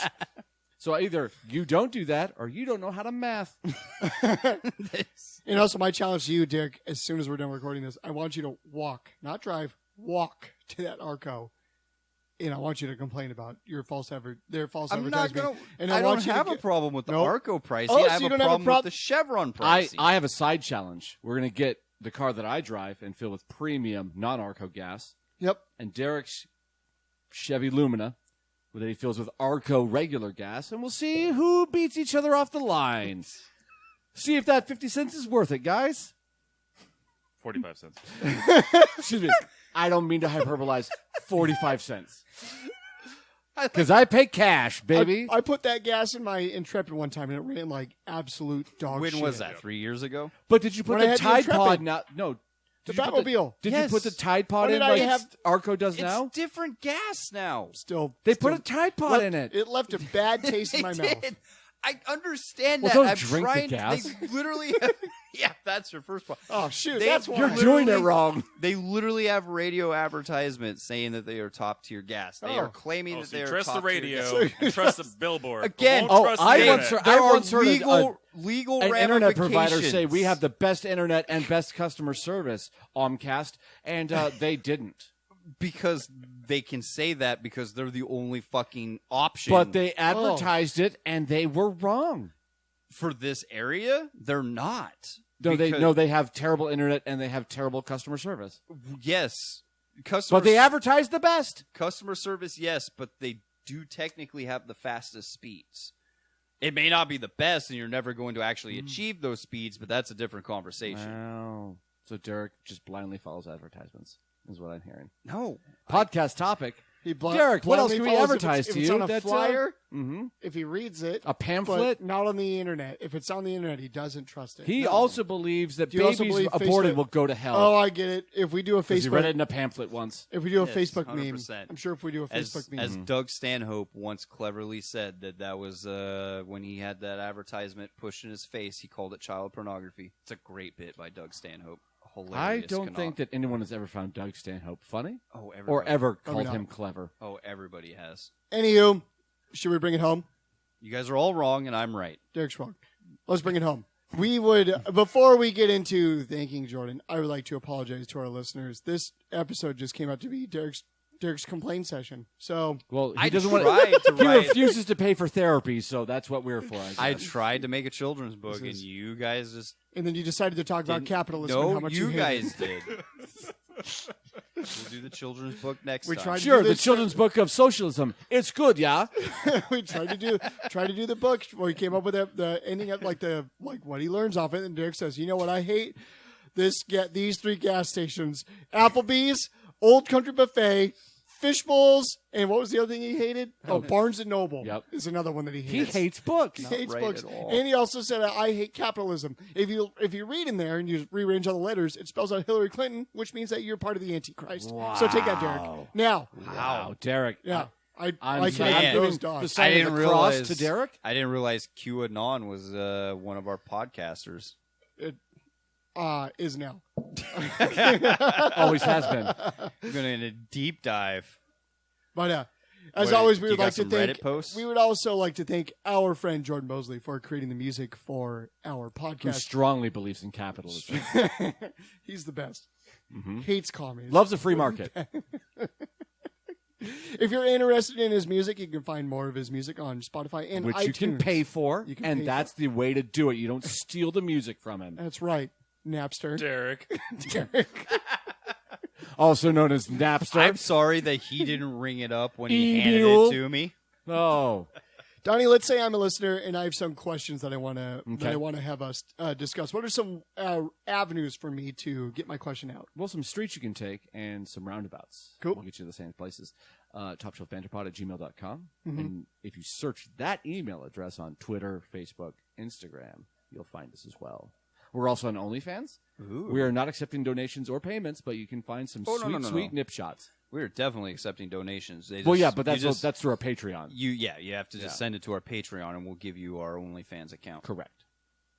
So either you don't do that, or you don't know how to math. And also, my challenge to you, Dick, as soon as we're done recording this, I want you to walk, not drive, walk to that Arco. And I want you to complain about your their false I'm not advertisement. going to. And I want don't you to have a get- problem with the Nope. Arco pricing. Oh, I so have you a don't have a problem prob- with the Chevron pricing. I have a side challenge. We're going to get the car that I drive and fill with premium non-Arco gas, Yep. and Derrick's Chevy Lumina that he fills with Arco regular gas, and we'll see who beats each other off the line. See if that 50 cents is worth it, guys. 45 cents. Excuse me. I don't mean to hyperbolize 45 cents. Because I pay cash, baby. I put that gas in my Intrepid one time, and it ran like absolute dog shit. When was that? 3 years ago? But did you put When I the had the Tide Intrepid. Pod now? No. The Did you put Batmobile. Did Yes. you put the Tide Pod When in did I like have- Arco does now? It's different gas now. Still. They still put a Tide Pod in it. It left a bad taste in my They mouth. did. I understand Well, that. don't I'm drink the trying. gas. They literally. Yeah, that's your first point. Oh, shoot. They- That's why. You're doing it literally- wrong. They literally have radio advertisements saying that they are top tier gas. They are claiming Oh, that so they you are trust the top tier radio, gas. and trust the billboard. Again, but won't trust the I internet. once heard- There are once heard legal An internet provider ramifications. say we have the best internet and best customer service, Omcast, and they didn't. because they can say that because they're the only fucking option. But they advertised it, and they were wrong. for this area, they're not. No, Because- they have terrible internet and they have terrible customer service. Yes, But they advertise the best. customer service, yes, but they do technically have the fastest speeds. It may not be the best, and you're never going to actually achieve those speeds, but that's a different conversation. Wow. So Derrick just blindly follows advertisements, is what I'm hearing. No, Podcast topic. Derek, what else can we advertise to if it's you? on a flyer, mm-hmm. if he reads it, a pamphlet, but not on the internet. If it's on the internet, he doesn't trust it. He also believes that Do you also babies believe aborted Facebook- will go to hell. Oh, I get it. If we do a He read it Facebook, in a pamphlet once. if we do a Yes, Facebook 100%. meme, I'm sure if we do a Facebook meme, As Doug Stanhope once cleverly said, that was when he had that advertisement pushed in his face, he called it child pornography. It's a great bit by Doug Stanhope. Hilarious. I don't think that anyone has ever found Doug Stanhope funny or ever called no. him clever. Oh, everybody has. anywho, should we bring it home? You guys are all wrong, and I'm right. Derek's wrong. Let's bring it home. We would, before we get into thanking Jordan, I would like to apologize to our listeners. This episode just came out to be Derek's complaint session. So, Well, he I doesn't want tried to He write. refuses to pay for therapy, so that's what we're for. I guess. tried to make a children's book, and you guys just and then you decided to talk about didn't- capitalism and No, how much you hate guys it. did. We'll do the children's book next We time. tried to Sure, do the this- children's book of socialism. It's good, yeah. we tried to do the book. Well, we came up with the ending of like what he learns off it, and Derek says, "You know what I hate? These 3 gas stations: Applebee's, Old Country Buffet, Fish Bowls, and what was the other thing he hated? Oh, Barnes and Noble. Yep. Is another one that he He hates. hates books. He hates right books, at all. and he also said, "I hate capitalism." If you read in there and you rearrange all the letters, it spells out Hillary Clinton, which means that you're part of the Antichrist. So take that, Derek. Now, Wow, Derek. yeah, I'm I can glad have giving those the dogs. sign of the cross to Derek. I didn't realize QAnon was one of our podcasters. Is now. Always has been. We're going in a deep dive. But as What, always, we you would got like to some thank. Reddit posts? We would also like to thank our friend Jordan Mosley for creating the music for our Who podcast. strongly believes in capitalism. He's the best. Hates commies. Loves a free market. If you're interested in his music, you can find more of his music on Spotify and Which iTunes. you can pay for, You can and pay that's the way to do it. You don't steal the music from him. That's right, Napster. Derek. Derek. Also known as Napster. I'm sorry that he didn't ring it up when he handed Email. it to me. Oh. Donnie, let's say I'm a listener and I have some questions that I want to Okay. have us discuss. What are some avenues for me to get my question out? Well, some streets you can take and some roundabouts. Cool. We'll get you to the same places. TopShelfBanterPod@gmail.com. And if you search that email address on Twitter, Facebook, Instagram, you'll find us as well. We're also on OnlyFans. Ooh. We are not accepting donations or payments, but you can find some Oh, no, sweet, no, no, sweet no. nip shots. We're definitely accepting donations. They Well, just- yeah, but you that's just- that's through our Patreon. you have to just Yeah. send it to our Patreon, and we'll give you our OnlyFans account. Correct.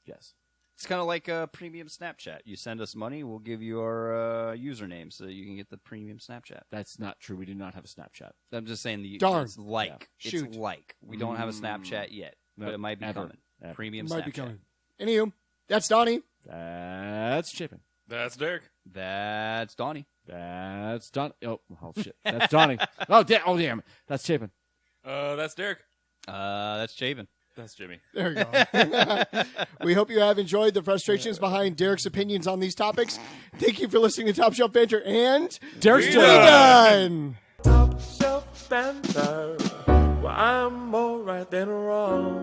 Yes. It's kind of like a premium Snapchat. You send us money, we'll give you our username so you can get the premium Snapchat. That's not true. We do not have a Snapchat. I'm just saying the Darn. it's like Yeah. Shoot. it's like we don't have a Snapchat yet, No, but it might be ever. coming. Ever. Premium Might Snapchat. be coming. Anywho, that's Donnie. That's Chapin. That's Derek. That's Donnie. That's Don. Oh shit. That's Donnie. Oh damn. That's Chapin. That's Derek. That's Javen. That's Jimmy. There you go. We hope you have enjoyed the frustrations behind Derek's opinions on these topics. Thank you for listening to Top Shelf Banter, and Derek's we're done. Top shelf banter. Well, I'm more right than wrong.